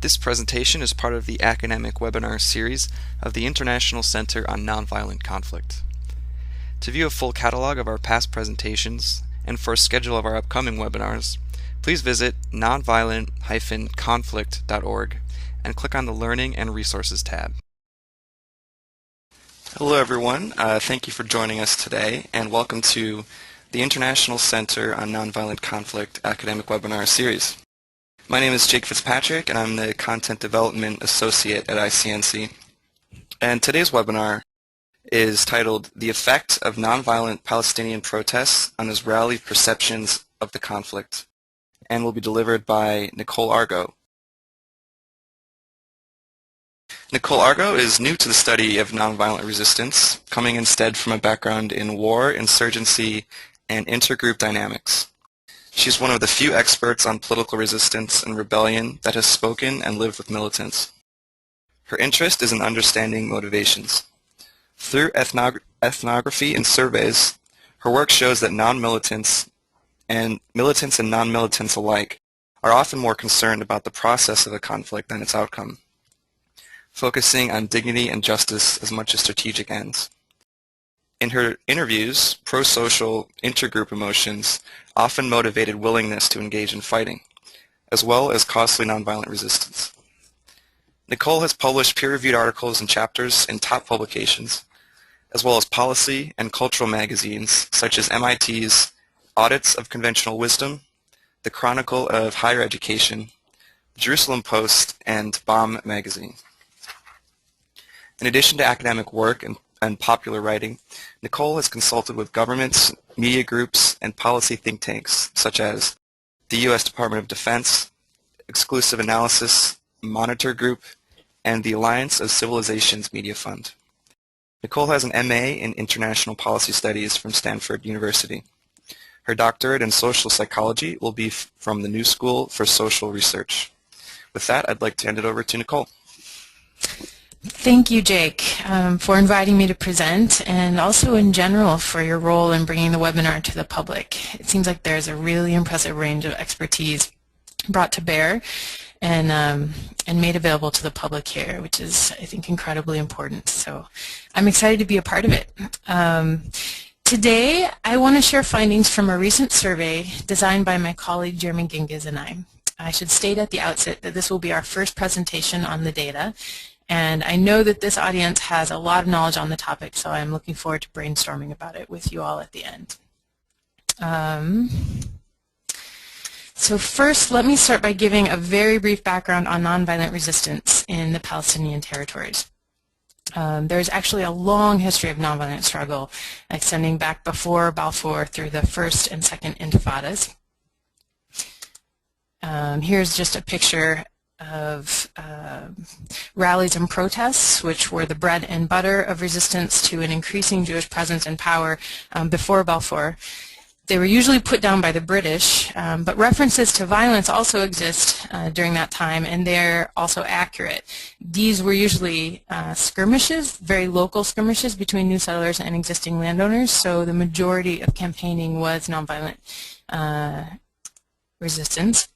This presentation is part of the academic webinar series of the International Center on Nonviolent Conflict. To view a full catalog of our past presentations and for a schedule of our upcoming webinars, please visit nonviolent-conflict.org and click on the Learning and Resources tab. Hello everyone, thank you for joining us today and welcome to the International Center on Nonviolent Conflict academic webinar series. My name is Jake Fitzpatrick and I'm the Content Development Associate at ICNC. And today's webinar is titled The Effect of Nonviolent Palestinian Protests on Israeli Perceptions of the Conflict, and will be delivered by Nichole Argo. Nichole Argo is new to the study of nonviolent resistance, coming instead from a background in war, insurgency, and intergroup dynamics. She's one of the few experts on political resistance and rebellion that has spoken and lived with militants. Her interest is in understanding motivations. Through ethnography and surveys, her work shows that militants and non-militants alike are often more concerned about the process of a conflict than its outcome, focusing on dignity and justice as much as strategic ends. In her interviews, pro-social intergroup emotions often motivated willingness to engage in fighting, as well as costly nonviolent resistance. Nichole has published peer-reviewed articles and chapters in top publications, as well as policy and cultural magazines such as MIT's Audits of Conventional Wisdom, the Chronicle of Higher Education, Jerusalem Post, and Bomb magazine. In addition to academic work and popular writing, Nichole has consulted with governments, media groups, and policy think tanks such as the U.S. Department of Defense, Exclusive Analysis, Monitor Group, and the Alliance of Civilizations Media Fund. Nichole has an MA in International Policy Studies from Stanford University. Her doctorate in social psychology will be from the New School for Social Research. With that, I'd like to hand it over to Nichole. Thank you, Jake, for inviting me to present, and also in general for your role in bringing the webinar to the public. It seems like there's a really impressive range of expertise brought to bear and made available to the public here, which is, I think, incredibly important. So I'm excited to be a part of it. Today, I want to share findings from a recent survey designed by my colleague Jeremy Gingiz and I. I should state at the outset that this will be our first presentation on the data, and I know that this audience has a lot of knowledge on the topic, so I'm looking forward to brainstorming about it with you all at the end. So first, let me start by giving a very brief background on nonviolent resistance in the Palestinian territories. There's actually a long history of nonviolent struggle extending back before Balfour through the first and second intifadas. Here's just a picture of rallies and protests, which were the bread and butter of resistance to an increasing Jewish presence and power before Balfour. They were usually put down by the British, but references to violence also exist during that time, and they're also accurate. These were usually skirmishes, very local skirmishes between new settlers and existing landowners, so the majority of campaigning was nonviolent resistance.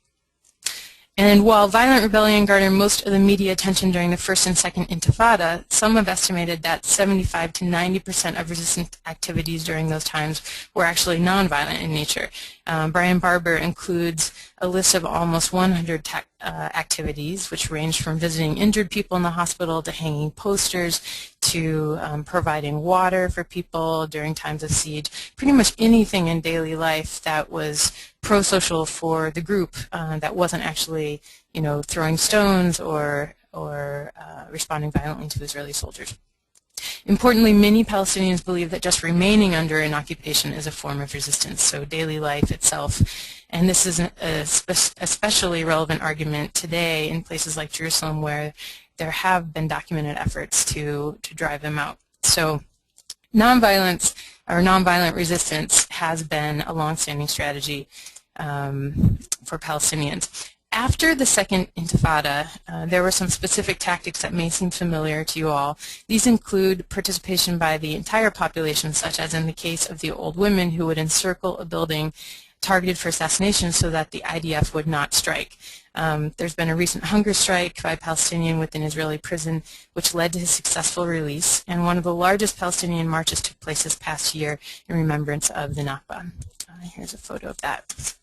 And while violent rebellion garnered most of the media attention during the first and second intifada, some have estimated that 75 to 90% of resistance activities during those times were actually nonviolent in nature. Brian Barber includes a list of almost 100 activities, which ranged from visiting injured people in the hospital to hanging posters to providing water for people during times of siege. Pretty much anything in daily life that was pro-social for the group that wasn't actually, throwing stones or responding violently to Israeli soldiers. Importantly, many Palestinians believe that just remaining under an occupation is a form of resistance, so daily life itself. And this is an especially relevant argument today in places like Jerusalem, where there have been documented efforts to drive them out. So nonviolence or nonviolent resistance has been a long-standing strategy for Palestinians. After the second intifada, there were some specific tactics that may seem familiar to you all. These include participation by the entire population, such as in the case of the old women who would encircle a building targeted for assassination so that the IDF would not strike. There's been a recent hunger strike by a Palestinian within Israeli prison, which led to his successful release, and one of the largest Palestinian marches took place this past year in remembrance of the Nakba. Here's a photo of that.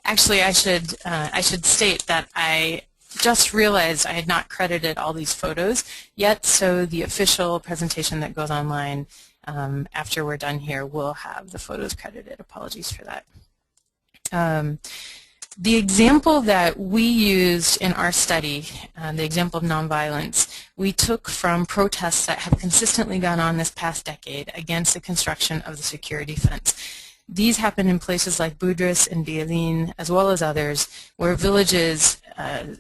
Actually, I should state that I just realized I had not credited all these photos yet, so the official presentation that goes online after we're done here will have the photos credited. Apologies for that. The example that we used in our study, the example of nonviolence, we took from protests that have consistently gone on this past decade against the construction of the security fence. These happen in places like Budris and Bialin, as well as others, where villages, a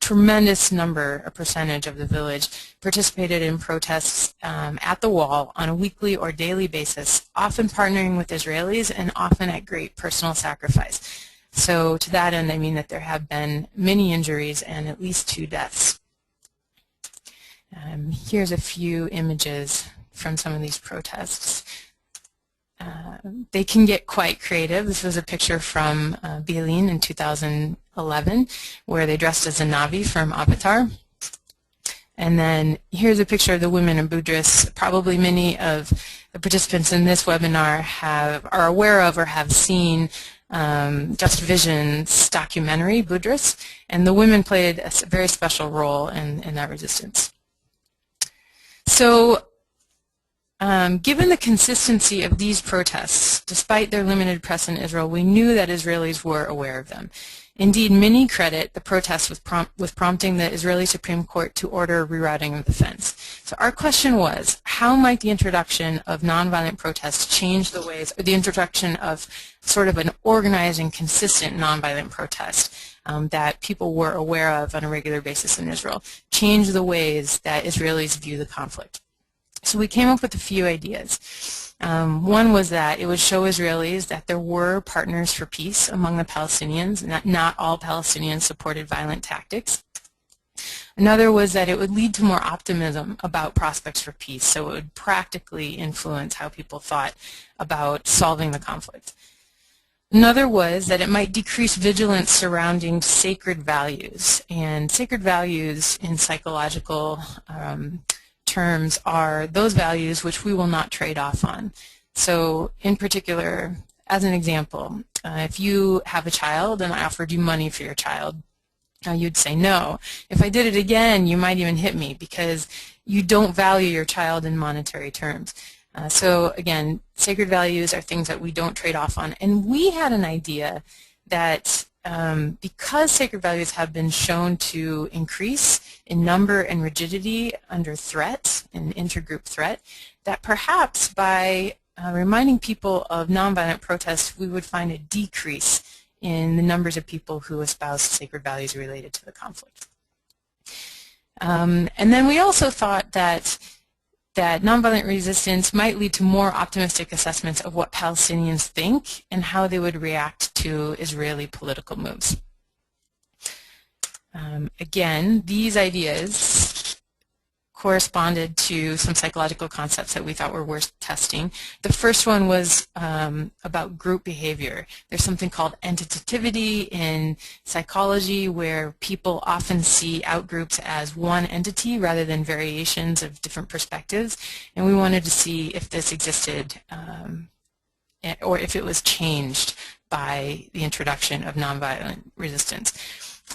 tremendous number, a percentage of the village, participated in protests at the wall on a weekly or daily basis, often partnering with Israelis and often at great personal sacrifice. So to that end, I mean that there have been many injuries and at least 2 deaths. Here's a few images from some of these protests. They can get quite creative. This was a picture from Bialin in 2011 where they dressed as a Navi from Avatar. And then here's a picture of the women in Budris. Probably many of the participants in this webinar are aware of or have seen Just Vision's documentary, Budris, and the women played a very special role in that resistance. So given the consistency of these protests, despite their limited press in Israel, we knew that Israelis were aware of them. Indeed, many credit the protests with prompting the Israeli Supreme Court to order rerouting of the fence. So our question was, how might the introduction of nonviolent protests change the ways, or the introduction of sort of an organized and consistent nonviolent protest that people were aware of on a regular basis in Israel, change the ways that Israelis view the conflict? So we came up with a few ideas. One was that it would show Israelis that there were partners for peace among the Palestinians, and that not all Palestinians supported violent tactics. Another was that it would lead to more optimism about prospects for peace, so it would practically influence how people thought about solving the conflict. Another was that it might decrease vigilance surrounding sacred values, and sacred values in psychological terms are those values which we will not trade off on. So in particular, as an example, if you have a child and I offered you money for your child, you'd say no. If I did it again, you might even hit me because you don't value your child in monetary terms. So again, sacred values are things that we don't trade off on. And we had an idea that because sacred values have been shown to increase in number and rigidity under threat, in intergroup threat, that perhaps by reminding people of nonviolent protests, we would find a decrease in the numbers of people who espouse sacred values related to the conflict. And then we also thought that nonviolent resistance might lead to more optimistic assessments of what Palestinians think and how they would react to Israeli political moves. Again, these ideas corresponded to some psychological concepts that we thought were worth testing. The first one was about group behavior. There's something called entitativity in psychology where people often see outgroups as one entity rather than variations of different perspectives, and we wanted to see if this existed or if it was changed by the introduction of nonviolent resistance.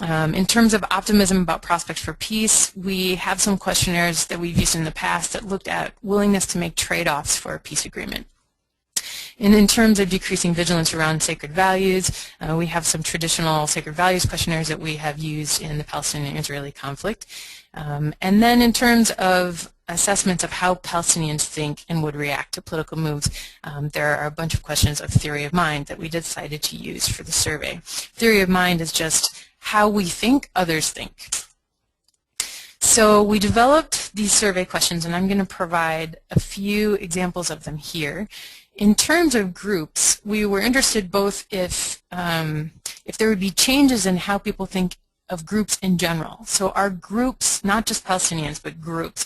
In terms of optimism about prospects for peace, we have some questionnaires that we've used in the past that looked at willingness to make trade-offs for a peace agreement. And in terms of decreasing vigilance around sacred values, we have some traditional sacred values questionnaires that we have used in the Palestinian-Israeli conflict. And then in terms of assessments of how Palestinians think and would react to political moves, there are a bunch of questions of theory of mind that we decided to use for the survey. Theory of mind is just how we think others think. So we developed these survey questions, and I'm going to provide a few examples of them here. In terms of groups, we were interested both if there would be changes in how people think of groups in general. So our groups, not just Palestinians, but groups,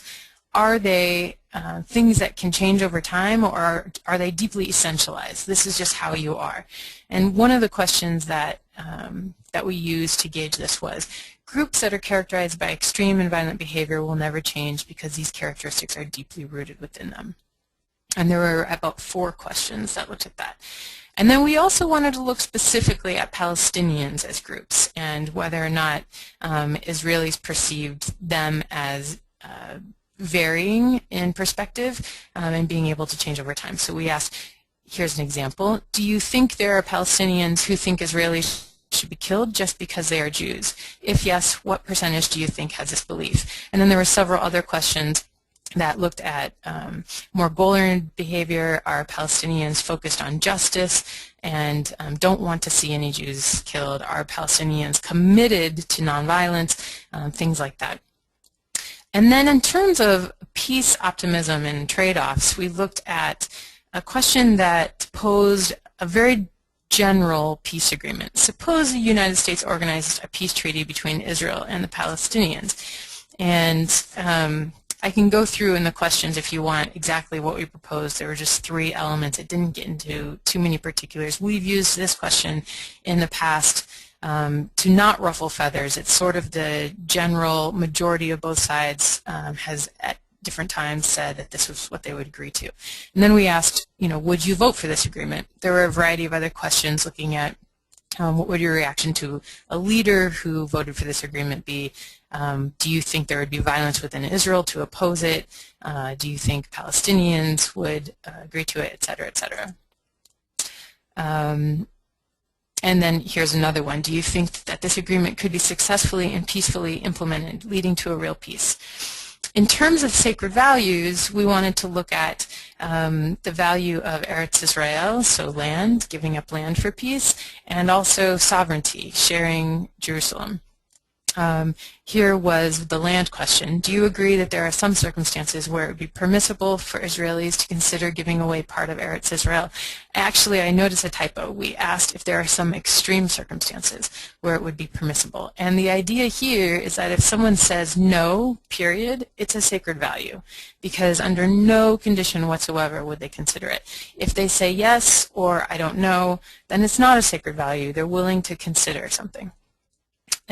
are they things that can change over time, or are they deeply essentialized? This is just how you are. And one of the questions that that we used to gauge this was, groups that are characterized by extreme and violent behavior will never change because these characteristics are deeply rooted within them. And there were about 4 questions that looked at that. And then we also wanted to look specifically at Palestinians as groups and whether or not Israelis perceived them as varying in perspective and being able to change over time. So we asked, here's an example, do you think there are Palestinians who think Israelis should be killed just because they are Jews? If yes, what percentage do you think has this belief? And then there were several other questions that looked at more goal-oriented behavior. Are Palestinians focused on justice and don't want to see any Jews killed? Are Palestinians committed to nonviolence? Things like that. And then in terms of peace optimism and trade-offs, we looked at a question that posed a very general peace agreement. Suppose the United States organized a peace treaty between Israel and the Palestinians. And I can go through in the questions if you want exactly what we proposed. There were just 3 elements. It didn't get into too many particulars. We've used this question in the past to not ruffle feathers. It's sort of the general majority of both sides has at different times said that this was what they would agree to. And then we asked, would you vote for this agreement? There were a variety of other questions looking at what would your reaction to a leader who voted for this agreement be? Do you think there would be violence within Israel to oppose it? Do you think Palestinians would agree to it, et cetera, et cetera? And then here's another one. Do you think that this agreement could be successfully and peacefully implemented, leading to a real peace? In terms of sacred values, we wanted to look at the value of Eretz Israel, so land, giving up land for peace, and also sovereignty, sharing Jerusalem. Here was the land question. Do you agree that there are some circumstances where it would be permissible for Israelis to consider giving away part of Eretz Israel? Actually, I noticed a typo. We asked if there are some extreme circumstances where it would be permissible. And the idea here is that if someone says no, period, it's a sacred value, because under no condition whatsoever would they consider it. If they say yes or I don't know, then it's not a sacred value. They're willing to consider something.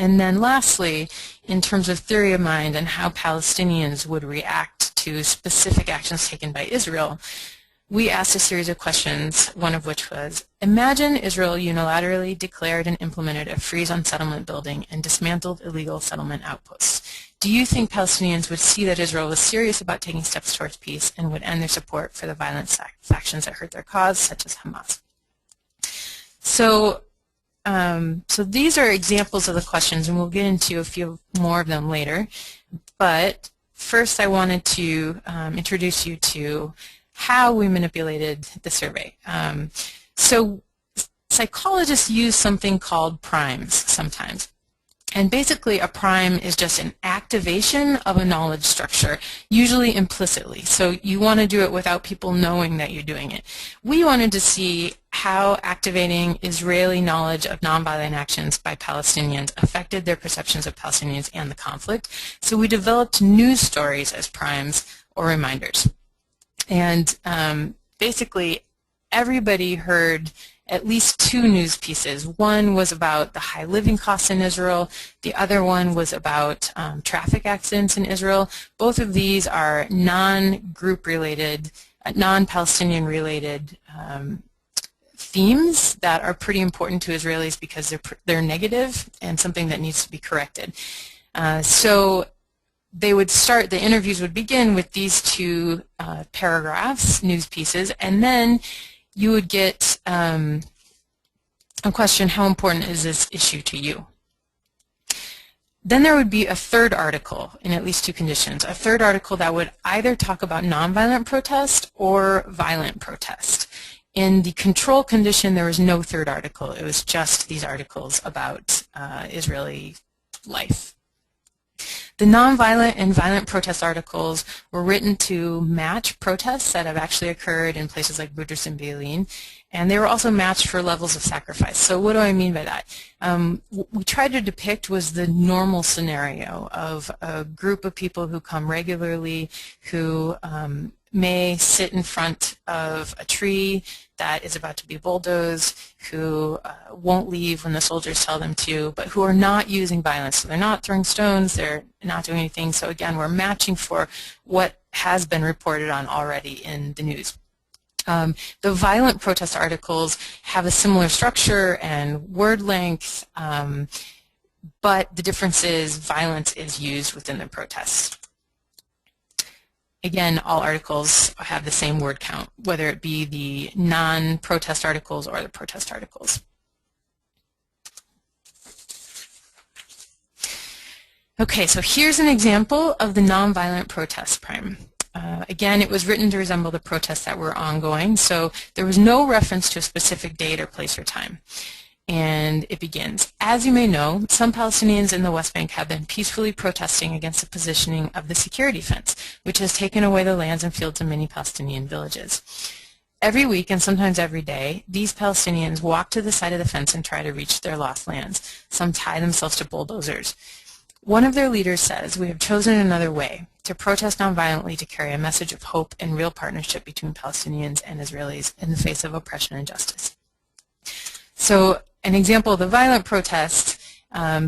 And then lastly, in terms of theory of mind and how Palestinians would react to specific actions taken by Israel, we asked a series of questions, one of which was, imagine Israel unilaterally declared and implemented a freeze on settlement building and dismantled illegal settlement outposts. Do you think Palestinians would see that Israel was serious about taking steps towards peace and would end their support for the violent factions that hurt their cause, such as Hamas? So these are examples of the questions, and we'll get into a few more of them later. But first I wanted to introduce you to how we manipulated the survey. So psychologists use something called primes sometimes. And basically a prime is just an activation of a knowledge structure, usually implicitly. So you want to do it without people knowing that you're doing it. We wanted to see how activating Israeli knowledge of nonviolent actions by Palestinians affected their perceptions of Palestinians and the conflict. So we developed news stories as primes or reminders. And basically everybody heard at least 2 news pieces. One was about the high living costs in Israel. The other one was about traffic accidents in Israel. Both of these are non-group related, non-Palestinian related themes that are pretty important to Israelis because they're negative and something that needs to be corrected. So they would start, the interviews would begin with these 2 paragraphs, news pieces, and then you would get a question, how important is this issue to you? Then there would be a third article in at least 2 conditions. A third article that would either talk about nonviolent protest or violent protest. In the control condition, there was no third article. It was just these articles about Israeli life. The nonviolent and violent protest articles were written to match protests that have actually occurred in places like Budris and Beilin, and they were also matched for levels of sacrifice. So what do I mean by that? What we tried to depict was the normal scenario of a group of people who come regularly, who may sit in front of a tree that is about to be bulldozed, who won't leave when the soldiers tell them to, but who are not using violence. So they're not throwing stones, they're not doing anything. So again, we're matching for what has been reported on already in the news. The violent protest articles have a similar structure and word length, but the difference is violence is used within the protests. Again, all articles have the same word count, whether it be the non-protest articles or the protest articles. Okay, so here's an example of the nonviolent protest prime. Again, it was written to resemble the protests that were ongoing, so there was no reference to a specific date or place or time. And it begins, as you may know, some Palestinians in the West Bank have been peacefully protesting against the positioning of the security fence, which has taken away the lands and fields of many Palestinian villages. Every week, and sometimes every day, these Palestinians walk to the side of the fence and try to reach their lost lands. Some tie themselves to bulldozers. One of their leaders says, "We have chosen another way, to protest nonviolently to carry a message of hope and real partnership between Palestinians and Israelis in the face of oppression and injustice." So an example of the violent protest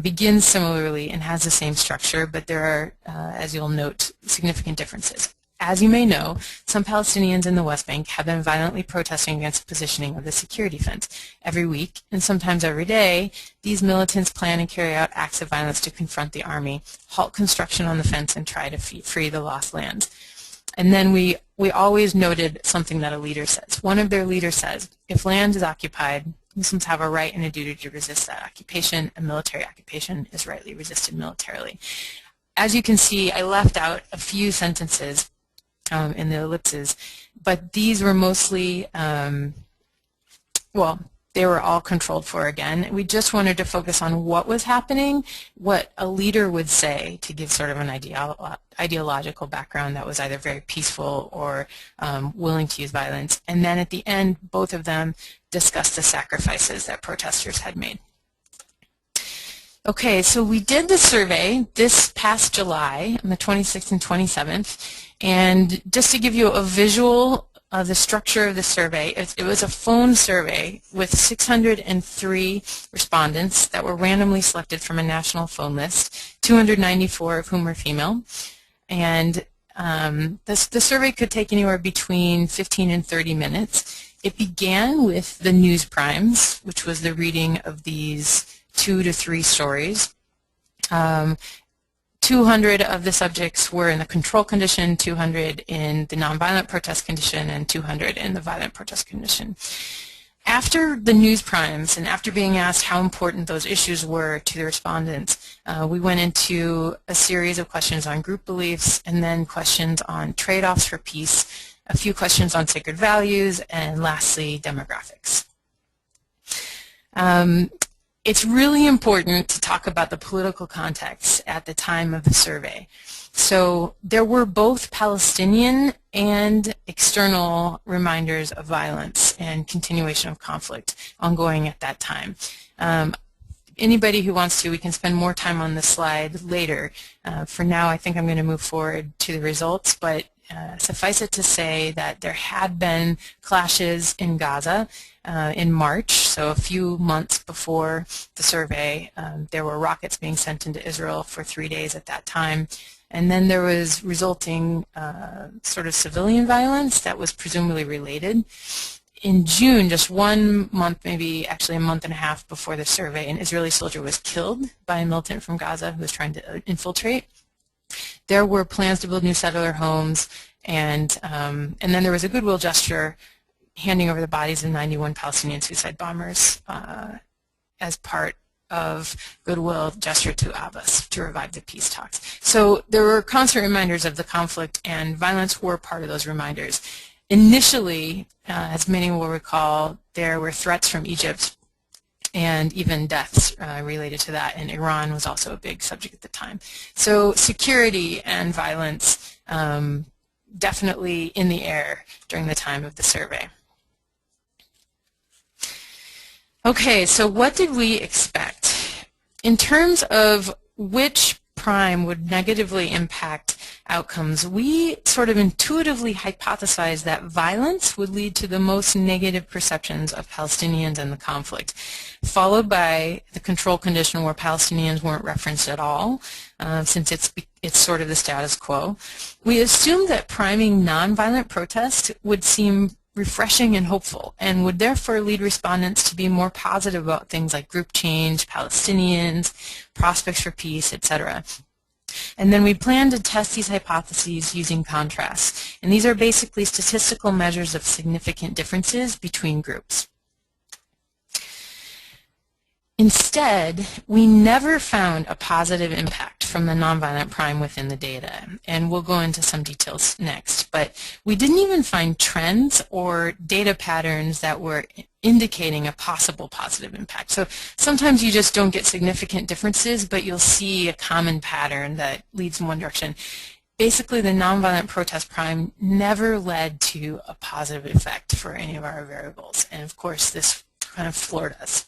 begins similarly and has the same structure, but there are, as you'll note, significant differences. As you may know, some Palestinians in the West Bank have been violently protesting against the positioning of the security fence. Every week, and sometimes every day, these militants plan and carry out acts of violence to confront the army, halt construction on the fence, and try to free the lost lands. And then we always noted something that a leader says. One of their leaders says, if land is occupied, Muslims have a right and a duty to resist that occupation. A military occupation is rightly resisted militarily. As you can see, I left out a few sentences in the ellipses, but these were mostly, well, they were all controlled for again. We just wanted to focus on what was happening, what a leader would say to give sort of an ideological background that was either very peaceful or willing to use violence. And then at the end, both of them discussed the sacrifices that protesters had made. Okay, so we did the survey this past July on the 26th and 27th, and just to give you a visual of the structure of the survey, it was a phone survey with 603 respondents that were randomly selected from a national phone list, 294 of whom were female, and the survey could take anywhere between 15 and 30 minutes. It began with the news primes, which was the reading of these 2 to 3 stories. 200 of the subjects were in the control condition, 200 in the nonviolent protest condition, and 200 in the violent protest condition. After the news primes and after being asked how important those issues were to the respondents, we went into a series of questions on group beliefs and then questions on trade-offs for peace, a few questions on sacred values, and lastly, demographics. It's really important to talk about the political context at the time of the survey. So there were both Palestinian and external reminders of violence and continuation of conflict ongoing at that time. Anybody who wants to, we can spend more time on this slide later. For now, I think I'm going to move forward to the results, but suffice it to say that there had been clashes in Gaza in March, so a few months before the survey. There were rockets being sent into Israel for 3 days at that time. And then there was resulting sort of civilian violence that was presumably related. In June, just 1 month, maybe actually a month and a half before the survey, an Israeli soldier was killed by a militant from Gaza who was trying to infiltrate. There were plans to build new settler homes, and then there was a goodwill gesture handing over the bodies of 91 Palestinian suicide bombers as part of goodwill gesture to Abbas to revive the peace talks. So there were constant reminders of the conflict, and violence were part of those reminders. Initially, as many will recall, there were threats from Egypt and even deaths related to that, and Iran was also a big subject at the time. So security and violence definitely in the air during the time of the survey. Okay, so what did we expect? In terms of which prime would negatively impact outcomes, we sort of intuitively hypothesized that violence would lead to the most negative perceptions of Palestinians and the conflict, followed by the control condition where Palestinians weren't referenced at all, since it's sort of the status quo. We assumed that priming nonviolent protest would seem refreshing and hopeful, and would therefore lead respondents to be more positive about things like group change, Palestinians, prospects for peace, etc. And then we plan to test these hypotheses using contrasts, and these are basically statistical measures of significant differences between groups. Instead, we never found a positive impact from the nonviolent prime within the data, and we'll go into some details next. But we didn't even find trends or data patterns that were indicating a possible positive impact. So sometimes you just don't get significant differences, but you'll see a common pattern that leads in one direction. Basically, the nonviolent protest prime never led to a positive effect for any of our variables, and of course this kind of floored us.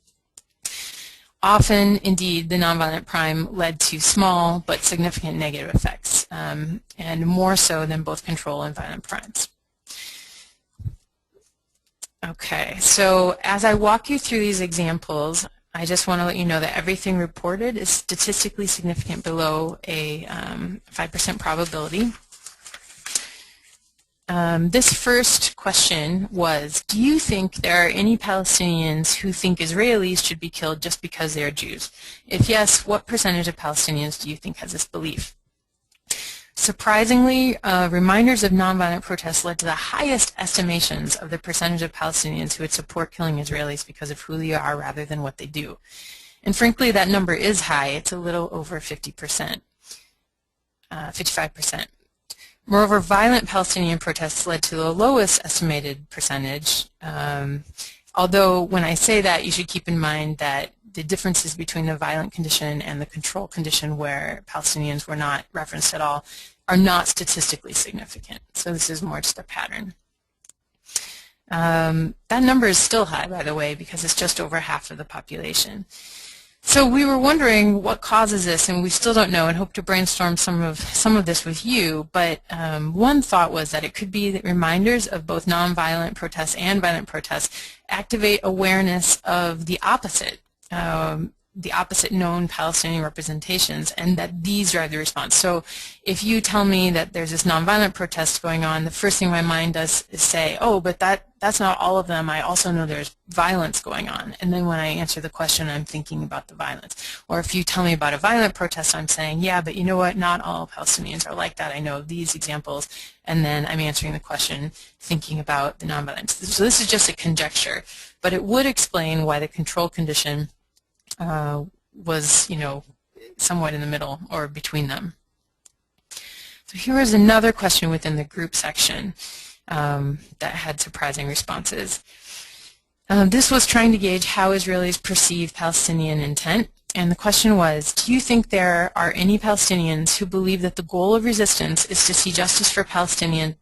Often, indeed, the nonviolent prime led to small but significant negative effects, and more so than both control and violent primes. Okay, so as I walk you through these examples, I just want to let you know that everything reported is statistically significant below a 5% probability. This first question was, do you think there are any Palestinians who think Israelis should be killed just because they are Jews? If yes, what percentage of Palestinians do you think has this belief? Surprisingly, reminders of nonviolent protests led to the highest estimations of the percentage of Palestinians who would support killing Israelis because of who they are rather than what they do. And frankly, that number is high. It's a little over 50%, 55%. Moreover, violent Palestinian protests led to the lowest estimated percentage, although when I say that, you should keep in mind that the differences between the violent condition and the control condition where Palestinians were not referenced at all are not statistically significant. So this is more just a pattern. That number is still high, by the way, because it's just over half of the population. So we were wondering what causes this, and we still don't know, and hope to brainstorm some of this with you. But one thought was that it could be that reminders of both nonviolent protests and violent protests activate awareness of the opposite known Palestinian representations, and that these drive the response. So if you tell me that there's this nonviolent protest going on, the first thing my mind does is say, oh, but that's not all of them. I also know there's violence going on. And then when I answer the question, I'm thinking about the violence. Or if you tell me about a violent protest, I'm saying, yeah, but you know what? Not all Palestinians are like that. I know these examples. And then I'm answering the question thinking about the nonviolence. So this is just a conjecture, but it would explain why the control condition was, somewhat in the middle or between them. So here is another question within the group section that had surprising responses. This was trying to gauge how Israelis perceive Palestinian intent, and the question was, do you think there are any Palestinians who believe that the goal of resistance is to see justice for Palestinians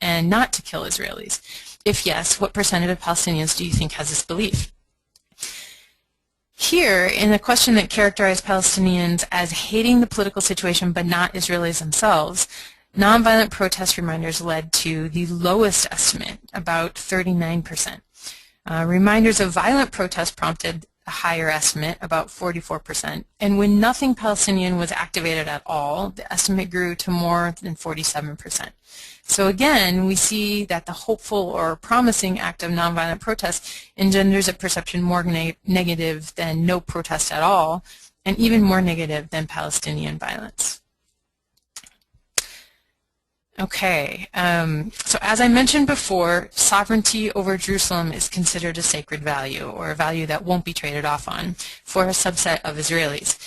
and not to kill Israelis? If yes, what percentage of Palestinians do you think has this belief? Here, in a question that characterized Palestinians as hating the political situation but not Israelis themselves, nonviolent protest reminders led to the lowest estimate, about 39%. Reminders of violent protest prompted a higher estimate, about 44%. And when nothing Palestinian was activated at all, the estimate grew to more than 47%. So again, we see that the hopeful or promising act of nonviolent protest engenders a perception more negative than no protest at all, and even more negative than Palestinian violence. Okay, so as I mentioned before, sovereignty over Jerusalem is considered a sacred value, or a value that won't be traded off on, for a subset of Israelis.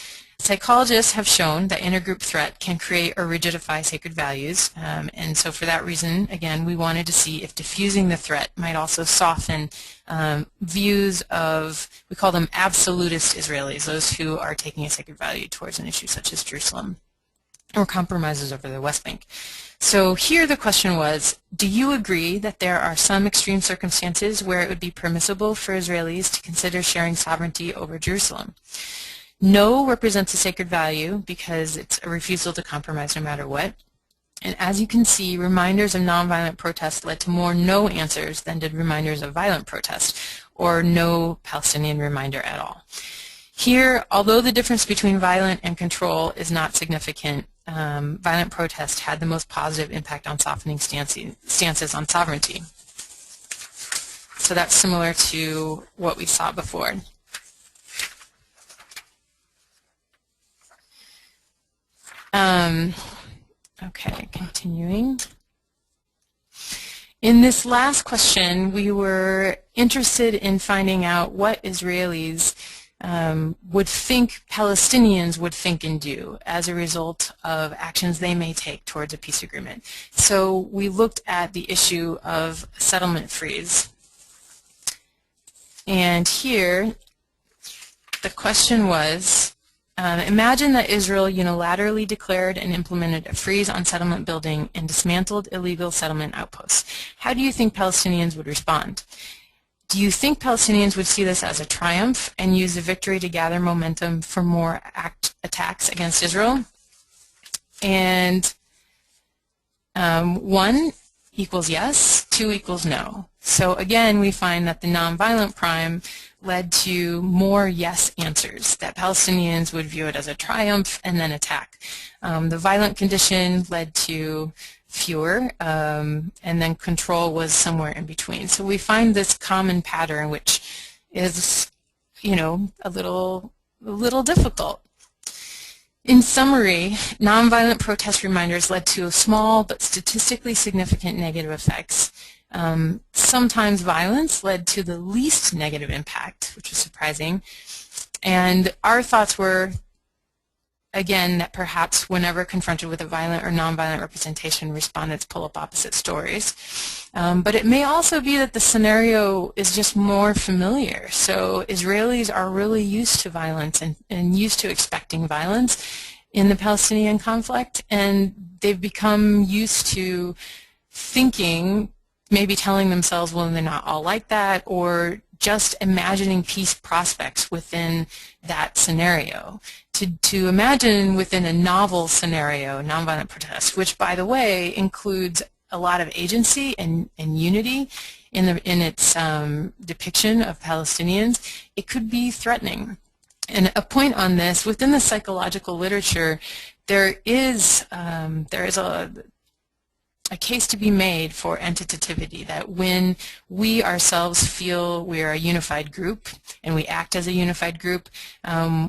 Psychologists have shown that intergroup threat can create or rigidify sacred values, and so for that reason, again, we wanted to see if diffusing the threat might also soften views of, we call them absolutist Israelis, those who are taking a sacred value towards an issue such as Jerusalem, or compromises over the West Bank. So here the question was, do you agree that there are some extreme circumstances where it would be permissible for Israelis to consider sharing sovereignty over Jerusalem? No represents a sacred value because it's a refusal to compromise no matter what. And as you can see, reminders of nonviolent protest led to more no answers than did reminders of violent protest, or no Palestinian reminder at all. Here, although the difference between violent and control is not significant, violent protest had the most positive impact on softening stances on sovereignty. So that's similar to what we saw before. Okay, continuing. In this last question, we were interested in finding out what Israelis would think Palestinians would think and do as a result of actions they may take towards a peace agreement. So we looked at the issue of settlement freeze. And here, the question was, imagine that Israel unilaterally declared and implemented a freeze on settlement building and dismantled illegal settlement outposts. How do you think Palestinians would respond? Do you think Palestinians would see this as a triumph and use the victory to gather momentum for more attacks against Israel? And 1 equals yes, 2 equals no. So again, we find that the nonviolent prime led to more yes answers, that Palestinians would view it as a triumph and then attack. The violent condition led to fewer, and then control was somewhere in between. So we find this common pattern, which is, a little difficult. In summary, nonviolent protest reminders led to small but statistically significant negative effects. Sometimes violence led to the least negative impact, which was surprising. And our thoughts were, again, that perhaps whenever confronted with a violent or nonviolent representation, respondents pull up opposite stories. But it may also be that the scenario is just more familiar. So Israelis are really used to violence and used to expecting violence in the Palestinian conflict, and they've become used to thinking, maybe telling themselves, well, they're not all like that, or just imagining peace prospects within that scenario. To imagine within a novel scenario, nonviolent protest, which, by the way, includes a lot of agency and unity in its depiction of Palestinians, it could be threatening. And a point on this, within the psychological literature, there is a case to be made for entitativity, that when we ourselves feel we are a unified group and we act as a unified group,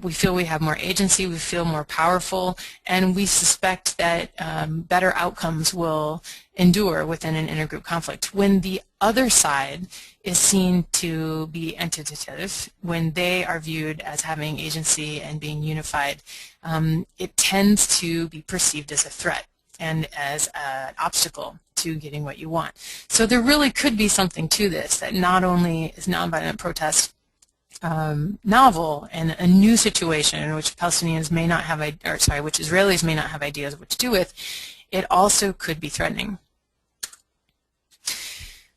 we feel we have more agency, we feel more powerful, and we suspect that better outcomes will endure within an intergroup conflict. When the other side is seen to be entitative, when they are viewed as having agency and being unified, it tends to be perceived as a threat and as an obstacle to getting what you want. So there really could be something to this, that not only is nonviolent protest novel and a new situation in which Palestinians may not have, which Israelis may not have ideas of what to do with, it also could be threatening.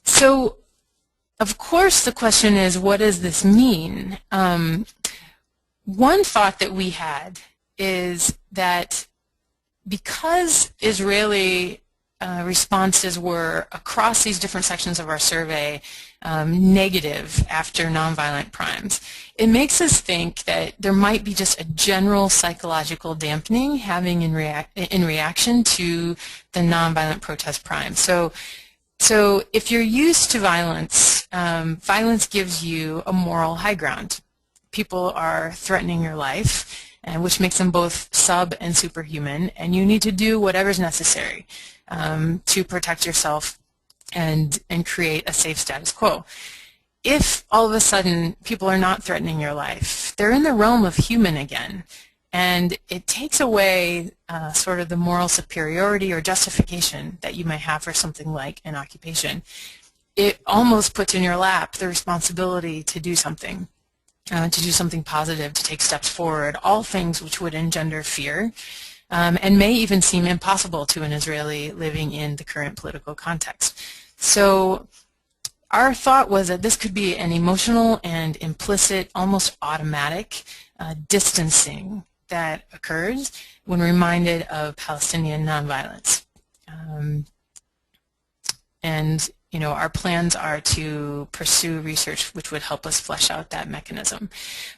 So, of course, the question is, what does this mean? One thought that we had is that because Israeli responses were, across these different sections of our survey, negative after nonviolent primes, it makes us think that there might be just a general psychological dampening having in reaction to the nonviolent protest prime. So if you're used to violence, violence gives you a moral high ground. People are threatening your life, which makes them both sub and superhuman, and you need to do whatever's necessary to protect yourself and create a safe status quo. If all of a sudden people are not threatening your life, they're in the realm of human again, And it takes away sort of the moral superiority or justification that you might have for something like an occupation. It almost puts in your lap the responsibility to do something positive, to take steps forward, all things which would engender fear, and may even seem impossible to an Israeli living in the current political context. So our thought was that this could be an emotional and implicit, almost automatic distancing that occurs when reminded of Palestinian nonviolence. And you know, our plans are to pursue research which would help us flesh out that mechanism.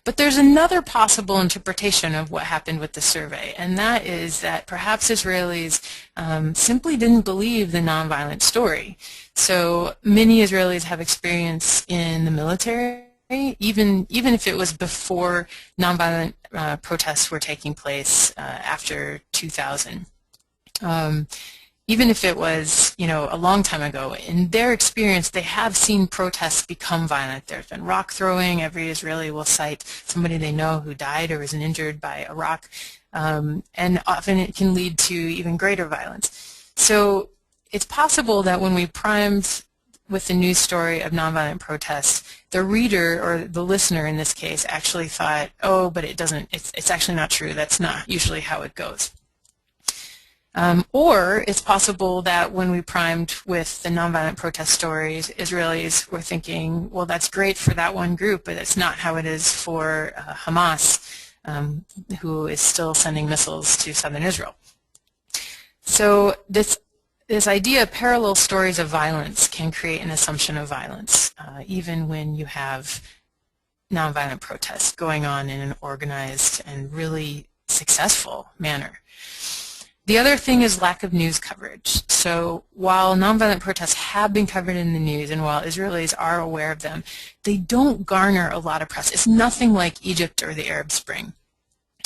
But there's another possible interpretation of what happened with the survey, and that is that perhaps Israelis simply didn't believe the nonviolent story. So many Israelis have experience in the military, even if it was before nonviolent protests were taking place after 2000. Even if it was, you know, a long time ago, in their experience, they have seen protests become violent. There's been rock throwing. Every Israeli will cite somebody they know who died or was injured by a rock, and often it can lead to even greater violence. So it's possible that when we primed with the news story of nonviolent protests, the reader, or the listener in this case, actually thought, oh, but it's actually not true. That's not usually how it goes. Or it's possible that when we primed with the nonviolent protest stories, Israelis were thinking, well, that's great for that one group, but it's not how it is for Hamas, who is still sending missiles to southern Israel. So this idea of parallel stories of violence can create an assumption of violence, even when you have nonviolent protests going on in an organized and really successful manner. The other thing is lack of news coverage. So while nonviolent protests have been covered in the news, and while Israelis are aware of them, they don't garner a lot of press. It's nothing like Egypt or the Arab Spring.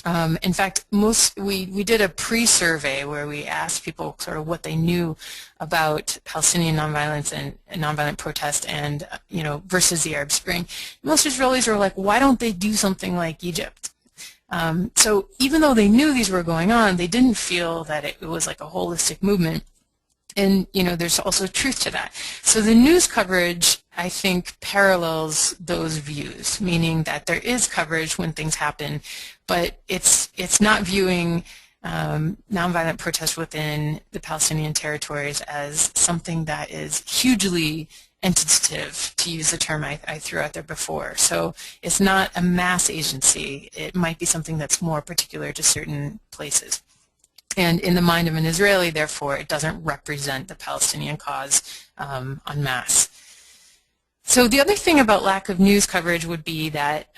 In fact, we did a pre-survey where we asked people sort of what they knew about Palestinian nonviolence and nonviolent protest, and versus the Arab Spring. Most Israelis were like, why don't they do something like Egypt? So even though they knew these were going on, they didn't feel that it was like a holistic movement. And, there's also truth to that. So the news coverage, I think, parallels those views, meaning that there is coverage when things happen, but it's not viewing nonviolent protest within the Palestinian territories as something that is hugely entitative, to use the term I threw out there before. So it's not a mass agency. It might be something that's more particular to certain places. And in the mind of an Israeli, therefore, it doesn't represent the Palestinian cause en masse. So the other thing about lack of news coverage would be that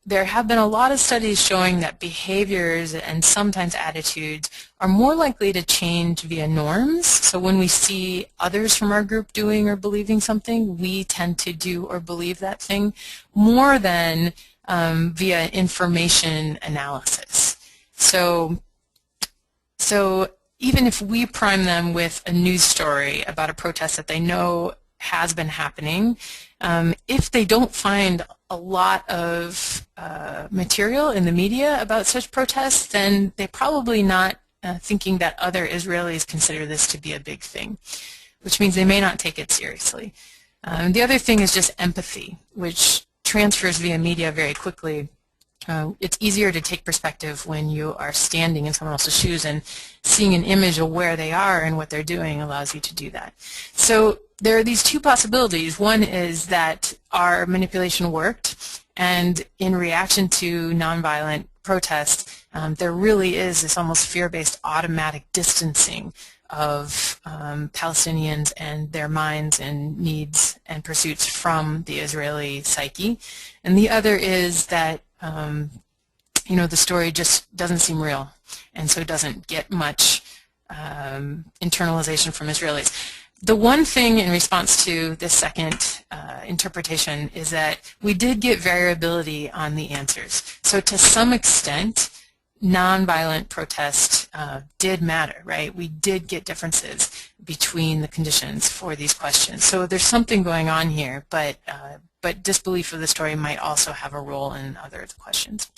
there have been a lot of studies showing that behaviors and sometimes attitudes are more likely to change via norms. So when we see others from our group doing or believing something, we tend to do or believe that thing more than via information analysis. So even if we prime them with a news story about a protest that they know has been happening, if they don't find a lot of material in the media about such protests, then they're probably not thinking that other Israelis consider this to be a big thing, which means they may not take it seriously. The other thing is just empathy, which transfers via media very quickly. It's easier to take perspective when you are standing in someone else's shoes, and seeing an image of where they are and what they're doing allows you to do that. So there are these two possibilities. One is that our manipulation worked, and in reaction to nonviolent protest, there really is this almost fear-based automatic distancing of Palestinians and their minds and needs and pursuits from the Israeli psyche. And the other is that the story just doesn't seem real, and so it doesn't get much internalization from Israelis. The one thing in response to this second interpretation is that we did get variability on the answers. So to some extent, nonviolent protest did matter, right? We did get differences between the conditions for these questions. So there's something going on here, but disbelief of the story might also have a role in other of the questions.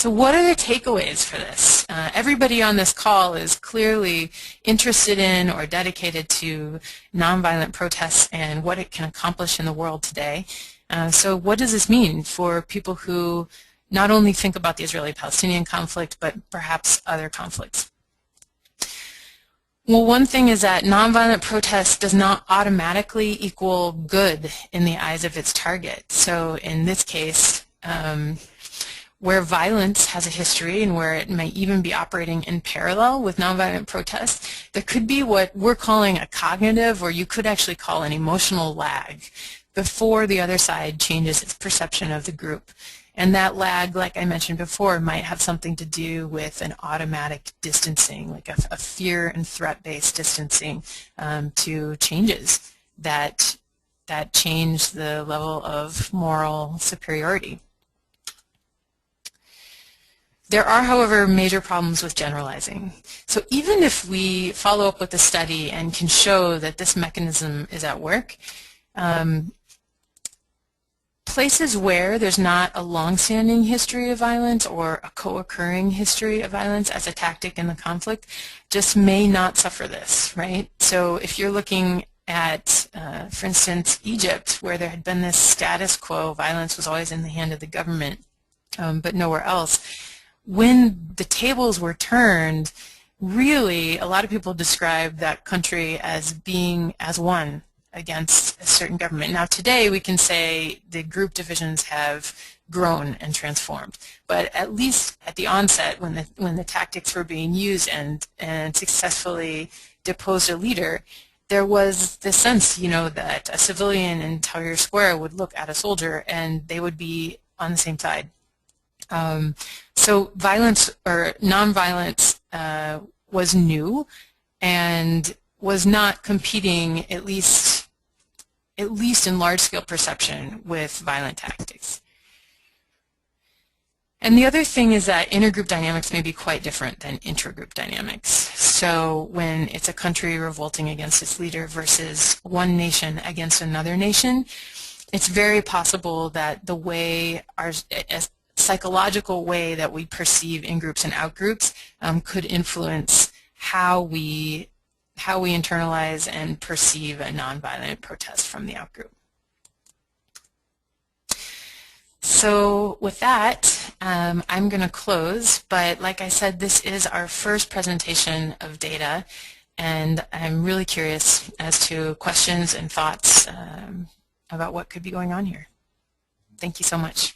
So what are the takeaways for this? Everybody on this call is clearly interested in or dedicated to nonviolent protests and what it can accomplish in the world today. So what does this mean for people who not only think about the Israeli-Palestinian conflict, but perhaps other conflicts? Well, one thing is that nonviolent protest does not automatically equal good in the eyes of its target. So in this case, where violence has a history and where it may even be operating in parallel with nonviolent protests, there could be what we're calling a cognitive, or you could actually call an emotional lag, before the other side changes its perception of the group. And that lag, like I mentioned before, might have something to do with an automatic distancing, like a fear and threat-based distancing to changes that change the level of moral superiority. There are, however, major problems with generalizing. So even if we follow up with the study and can show that this mechanism is at work, places where there's not a long-standing history of violence or a co-occurring history of violence as a tactic in the conflict just may not suffer this, right? So if you're looking at, for instance, Egypt, where there had been this status quo, violence was always in the hand of the government, but nowhere else. When the tables were turned, really a lot of people describe that country as being as one against a certain government. Now today we can say the group divisions have grown and transformed, but at least at the onset when the tactics were being used and successfully deposed a leader, there was this sense, that a civilian in Tahrir Square would look at a soldier and they would be on the same side. So violence or nonviolence was new and was not competing, at least in large-scale perception, with violent tactics. And the other thing is that intergroup dynamics may be quite different than intragroup dynamics. So when it's a country revolting against its leader versus one nation against another nation, it's very possible that the way a psychological way that we perceive in-groups and out-groups could influence how we internalize and perceive a nonviolent protest from the out-group. So with that, I'm going to close, but like I said, this is our first presentation of data, and I'm really curious as to questions and thoughts about what could be going on here. Thank you so much.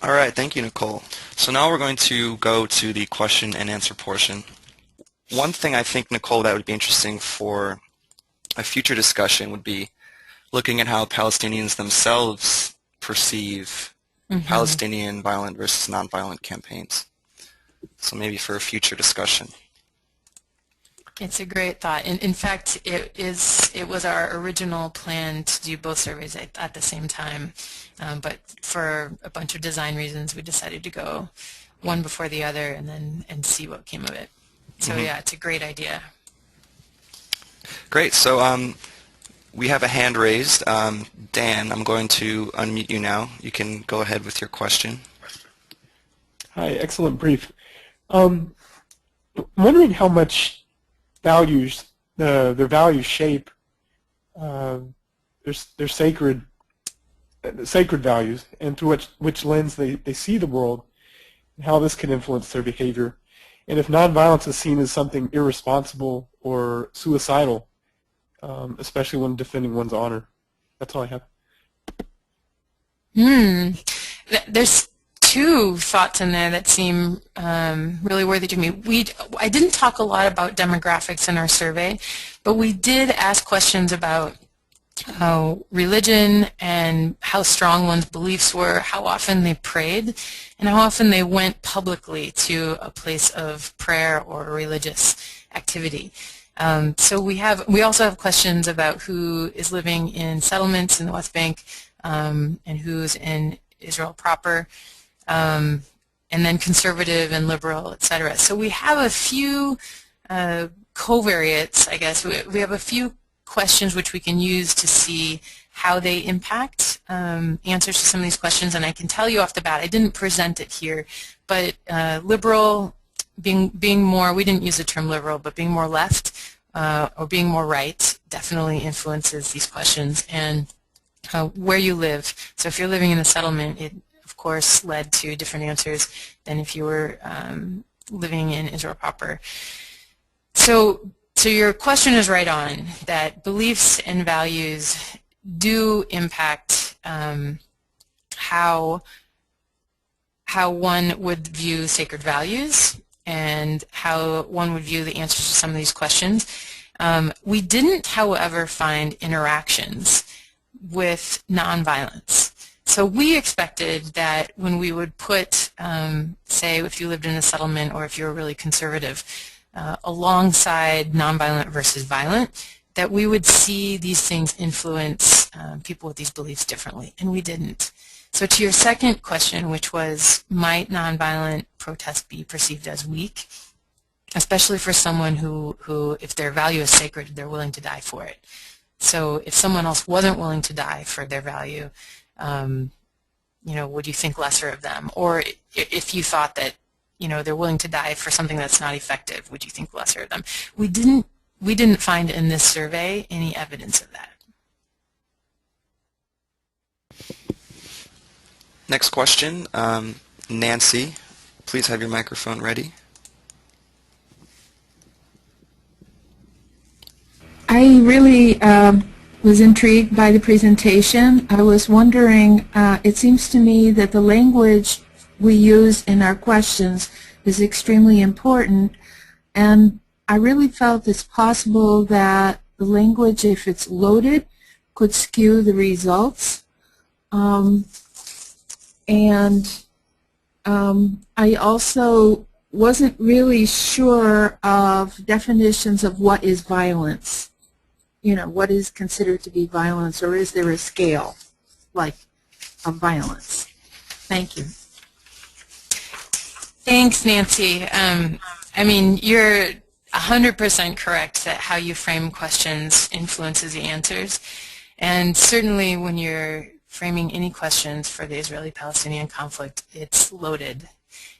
All right, thank you, Nichole. So now we're going to go to the question and answer portion. One thing I think, Nichole, that would be interesting for a future discussion would be looking at how Palestinians themselves perceive Palestinian violent versus nonviolent campaigns. So maybe for a future discussion. It's a great thought. In fact, it was our original plan to do both surveys at the same time, but for a bunch of design reasons, we decided to go one before the other and see what came of it. So yeah, it's a great idea. Great. So we have a hand raised. Dan, I'm going to unmute you now. You can go ahead with your question. Hi, excellent brief. I'm wondering how much their values shape their sacred values, and through which lens they see the world, and how this can influence their behavior, and if nonviolence is seen as something irresponsible or suicidal, especially when defending one's honor. That's all I have. There's two thoughts in there that seem really worthy to me. I didn't talk a lot about demographics in our survey, but we did ask questions about religion and how strong one's beliefs were, how often they prayed, and how often they went publicly to a place of prayer or religious activity. So we also have questions about who is living in settlements in the West Bank and who's in Israel proper, and then conservative and liberal, etc. So we have a few covariates, I guess. We have a few questions which we can use to see how they impact answers to some of these questions, and I can tell you off the bat, I didn't present it here, but liberal, being more, we didn't use the term liberal, but being more left or being more right definitely influences these questions, and where you live. So if you're living in a settlement, it of course led to different answers than if you were living in Israel proper. So your question is right on, that beliefs and values do impact how one would view sacred values and how one would view the answers to some of these questions. We didn't, however, find interactions with nonviolence. So we expected that when we would put, say, if you lived in a settlement or if you were really conservative, alongside nonviolent versus violent, that we would see these things influence people with these beliefs differently, and we didn't. So to your second question, which was, might nonviolent protest be perceived as weak, especially for someone who if their value is sacred, they're willing to die for it. So if someone else wasn't willing to die for their value, would you think lesser of them? Or if you thought that, they're willing to die for something that's not effective, would you think lesser of them? We didn't find in this survey any evidence of that. Next question, Nancy, please have your microphone ready. I really was intrigued by the presentation. I was wondering, it seems to me that the language we use in our questions is extremely important, and I really felt it's possible that the language, if it's loaded, could skew the results. I also wasn't really sure of definitions of what is violence. What is considered to be violence, or is there a scale, like, of violence? Thank you. Thanks, Nancy. I mean, you're 100% correct that how you frame questions influences the answers. And certainly when you're framing any questions for the Israeli-Palestinian conflict, it's loaded.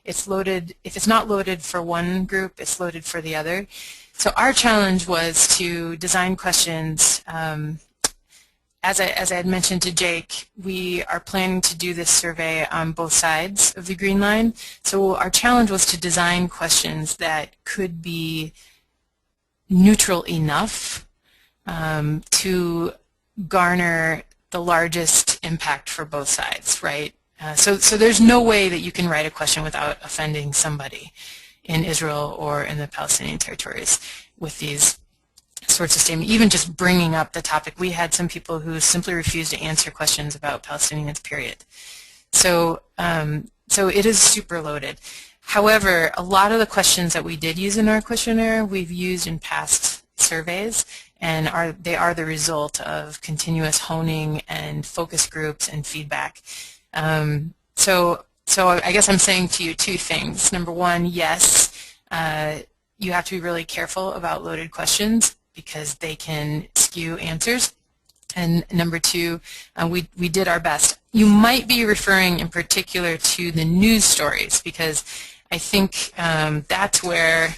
It's loaded. If it's not loaded for one group, it's loaded for the other. So our challenge was to design questions. As I had mentioned to Jake, we are planning to do this survey on both sides of the green line. So our challenge was to design questions that could be neutral enough to garner the largest impact for both sides, right? So there's no way that you can write a question without offending somebody in Israel or in the Palestinian territories with these sorts of statements. Even just bringing up the topic, we had some people who simply refused to answer questions about Palestinians, period. So it is super loaded. However, a lot of the questions that we did use in our questionnaire, we've used in past surveys, and they are the result of continuous honing and focus groups and feedback. So I guess I'm saying to you two things. Number one, yes, you have to be really careful about loaded questions because they can skew answers. And number two, we did our best. You might be referring in particular to the news stories, because I think that's where,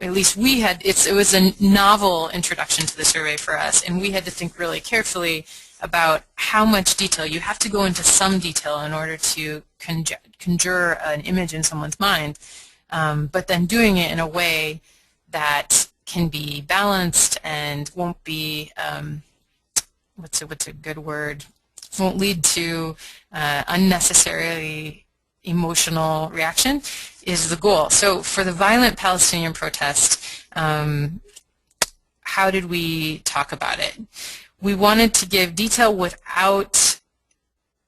at least we had, it was a novel introduction to the survey for us, and we had to think really carefully about how much detail. You have to go into some detail in order to conjure an image in someone's mind, but then doing it in a way that can be balanced and won't be, what's a good word, won't lead to unnecessarily emotional reaction is the goal. So for the violent Palestinian protest, how did we talk about it? We wanted to give detail without,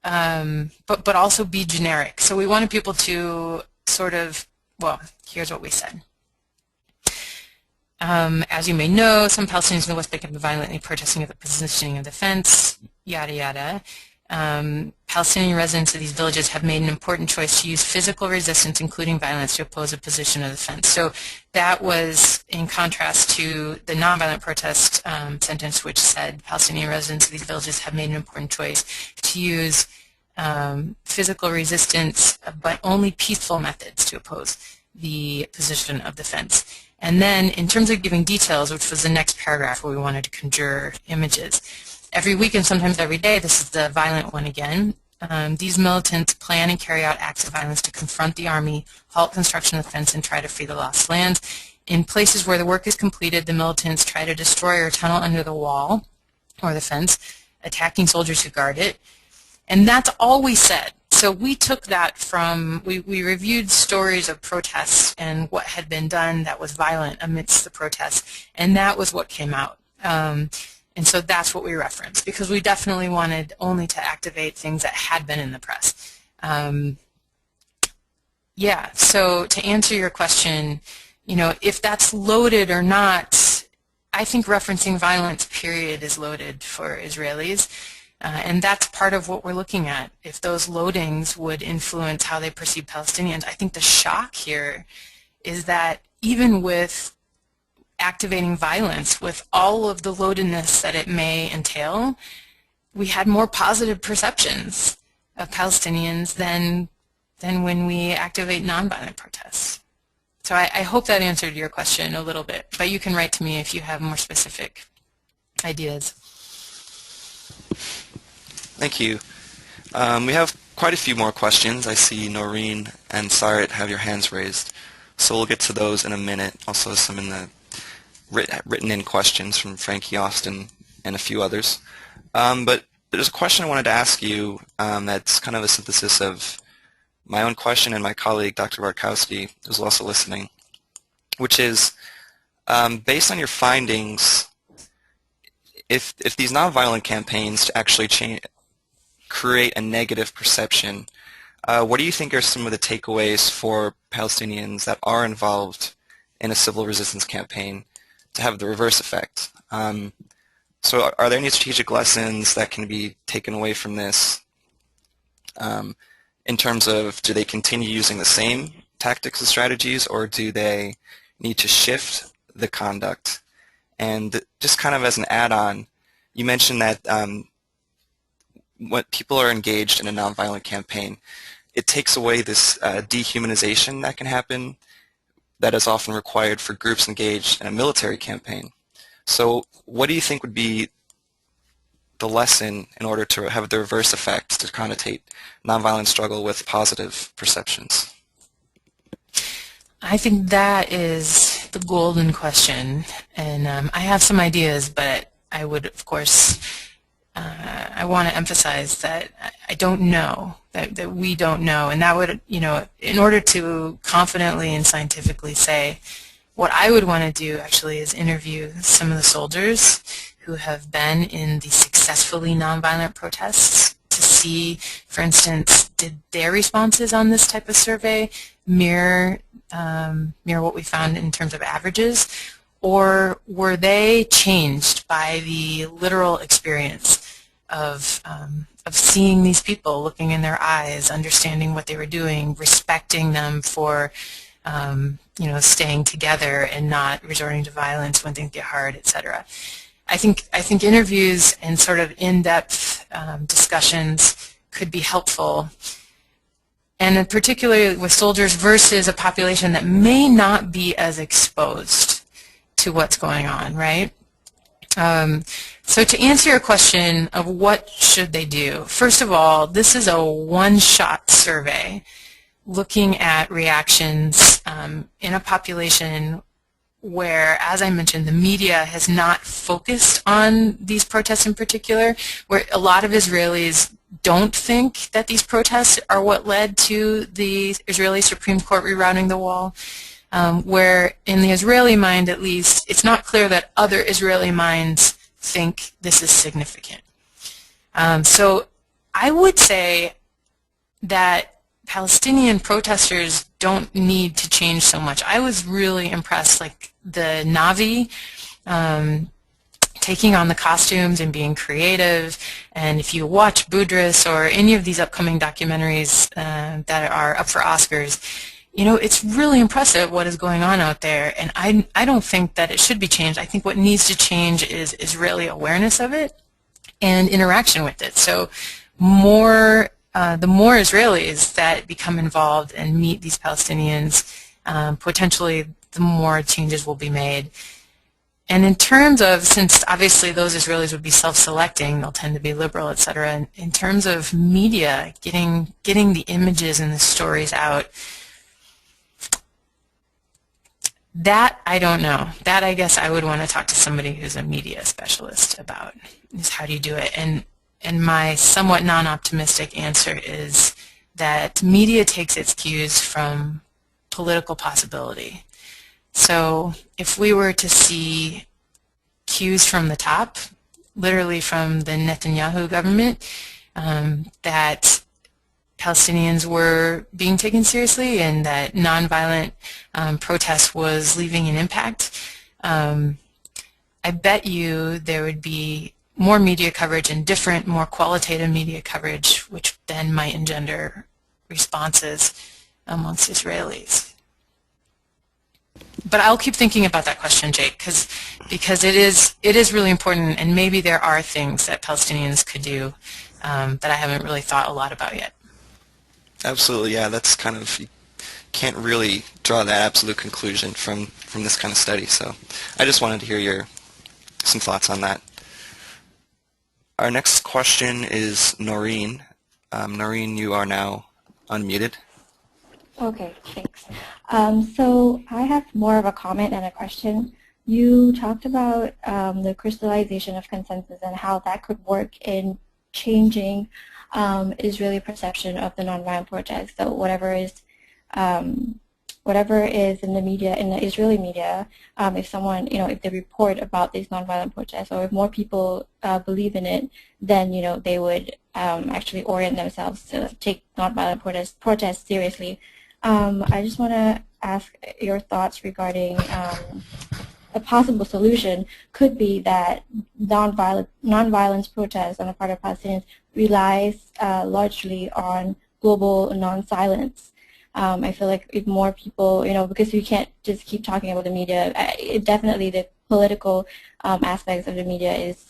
but also be generic. So we wanted people to sort of, well, here's what we said. As you may know, some Palestinians in the West Bank have been violently protesting at the positioning of the fence, yada, yada. Palestinian residents of these villages have made an important choice to use physical resistance, including violence, to oppose a position of defense. So that was in contrast to the nonviolent protest sentence, which said Palestinian residents of these villages have made an important choice to use physical resistance, but only peaceful methods to oppose the position of defense. And then in terms of giving details, which was the next paragraph where we wanted to conjure images, every week and sometimes every day, this is the violent one again, these militants plan and carry out acts of violence to confront the army, halt construction of the fence, and try to free the lost lands. In places where the work is completed, the militants try to destroy or tunnel under the wall or the fence, attacking soldiers who guard it. And that's all we said. So we took that from, we reviewed stories of protests and what had been done that was violent amidst the protests, and that was what came out. And so that's what we referenced, because we definitely wanted only to activate things that had been in the press. Yeah, so to answer your question, you know, if that's loaded or not, I think referencing violence, period, is loaded for Israelis. And that's part of what we're looking at. If those loadings would influence how they perceive Palestinians, I think the shock here is that even with activating violence, with all of the loadedness that it may entail, we had more positive perceptions of Palestinians than when we activate nonviolent protests. So I hope that answered your question a little bit, but you can write to me if you have more specific ideas. Thank you. We have quite a few more questions. I see Noreen and Sarit have your hands raised, so we'll get to those in a minute. Also some in the written in questions from Frankie Austin and a few others. But there's a question I wanted to ask you that's kind of a synthesis of my own question and my colleague, Dr. Bartkowski, who's also listening, which is, based on your findings, if these nonviolent campaigns to actually create a negative perception, what do you think are some of the takeaways for Palestinians that are involved in a civil resistance campaign to have the reverse effect? So are there any strategic lessons that can be taken away from this in terms of, do they continue using the same tactics and strategies, or do they need to shift the conduct? And just kind of as an add-on, you mentioned that when people are engaged in a nonviolent campaign, it takes away this dehumanization that can happen that is often required for groups engaged in a military campaign. So what do you think would be the lesson in order to have the reverse effect, to connotate nonviolent struggle with positive perceptions? I think that is the golden question, and I have some ideas, but I would, of course, I want to emphasize that I don't know, that we don't know, and that would, you know, in order to confidently and scientifically say, what I would want to do actually is interview some of the soldiers who have been in the successfully nonviolent protests to see, for instance, did their responses on this type of survey mirror what we found in terms of averages, or were they changed by the literal experience of seeing these people, looking in their eyes, understanding what they were doing, respecting them for you know, staying together and not resorting to violence when things get hard, etc. I think interviews and sort of in-depth discussions could be helpful, and particularly with soldiers versus a population that may not be as exposed to what's going on, right? So to answer your question of what should they do, first of all, this is a one-shot survey looking at reactions in a population where, as I mentioned, the media has not focused on these protests in particular, where a lot of Israelis don't think that these protests are what led to the Israeli Supreme Court rerouting the wall, where in the Israeli mind, at least, it's not clear that other Israeli minds think this is significant. So I would say that Palestinian protesters don't need to change so much. I was really impressed, like the Navi, taking on the costumes and being creative. And if you watch Budris or any of these upcoming documentaries that are up for Oscars, you know, it's really impressive what is going on out there. And I don't think that it should be changed. I think what needs to change is Israeli awareness of it and interaction with it. So the more Israelis that become involved and meet these Palestinians, potentially the more changes will be made. And in terms of, since obviously those Israelis would be self-selecting, they'll tend to be liberal, etc. And in terms of media, getting the images and the stories out, that I don't know. That I guess I would want to talk to somebody who's a media specialist about, is how do you do it. And my somewhat non-optimistic answer is that media takes its cues from political possibility. So if we were to see cues from the top, literally from the Netanyahu government, that Palestinians were being taken seriously and that nonviolent protest was leaving an impact, I bet you there would be more media coverage and different, more qualitative media coverage, which then might engender responses amongst Israelis. But I'll keep thinking about that question, Jake, because it is really important, and maybe there are things that Palestinians could do that I haven't really thought a lot about yet. Absolutely, yeah. That's kind of, you can't really draw that absolute conclusion from this kind of study. So I just wanted to hear some thoughts on that. Our next question is Noreen. Noreen, you are now unmuted. Okay, thanks. So I have more of a comment and a question. You talked about the crystallization of consensus and how that could work in changing Israeli perception of the nonviolent protest. So whatever is in the media, in the Israeli media, if someone, if they report about these nonviolent protests, or if more people believe in it, then they would actually orient themselves to take nonviolent protests seriously. I just want to ask your thoughts regarding a possible solution could be that nonviolence protests on the part of Palestinians relies largely on global non-silence. I feel like if more people, because we can't just keep talking about the media, definitely the political aspects of the media is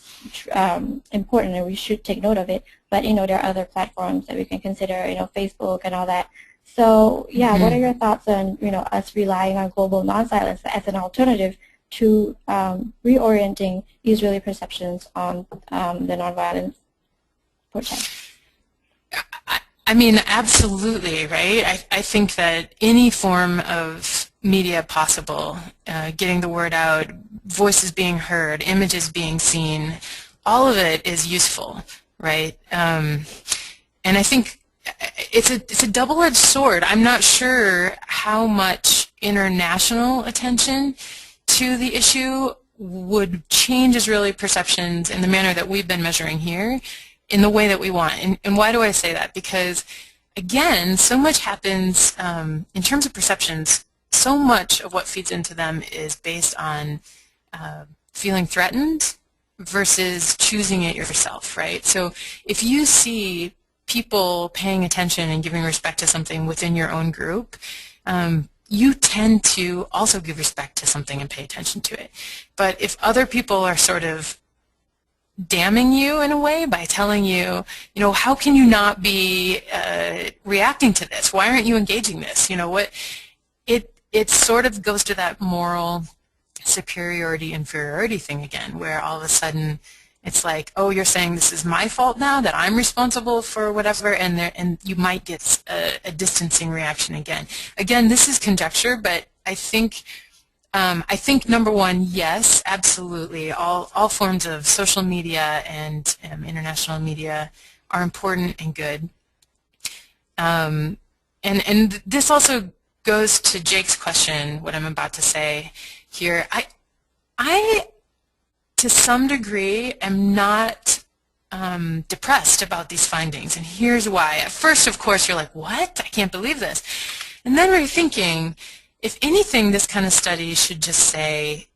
important, and we should take note of it. But there are other platforms that we can consider, Facebook and all that. So yeah, what are your thoughts on us relying on global non-silence as an alternative to reorienting Israeli perceptions on the nonviolence protest? I mean, absolutely, right? I think that any form of media possible, getting the word out, voices being heard, images being seen, all of it is useful, right? And I think it's a double-edged sword. I'm not sure how much international attention to the issue would change Israeli perceptions in the manner that we've been measuring here in the way that we want. And why do I say that? Because, again, so much happens in terms of perceptions. So much of what feeds into them is based on feeling threatened versus choosing it yourself, right? So if you see people paying attention and giving respect to something within your own group, you tend to also give respect to something and pay attention to it. But if other people are sort of damning you in a way by telling you, how can you not be reacting to this? Why aren't you engaging this? It sort of goes to that moral superiority inferiority thing again, where all of a sudden it's like, oh, you're saying this is my fault now, that I'm responsible for whatever, and you might get a distancing reaction again. Again, this is conjecture, but I think number one, yes, absolutely, all forms of social media and international media are important and good. And this also goes to Jake's question, what I'm about to say here. I to some degree, am not depressed about these findings, and here's why. At first, of course, you're like, what? I can't believe this. And then we're thinking, if anything, this kind of study should just say,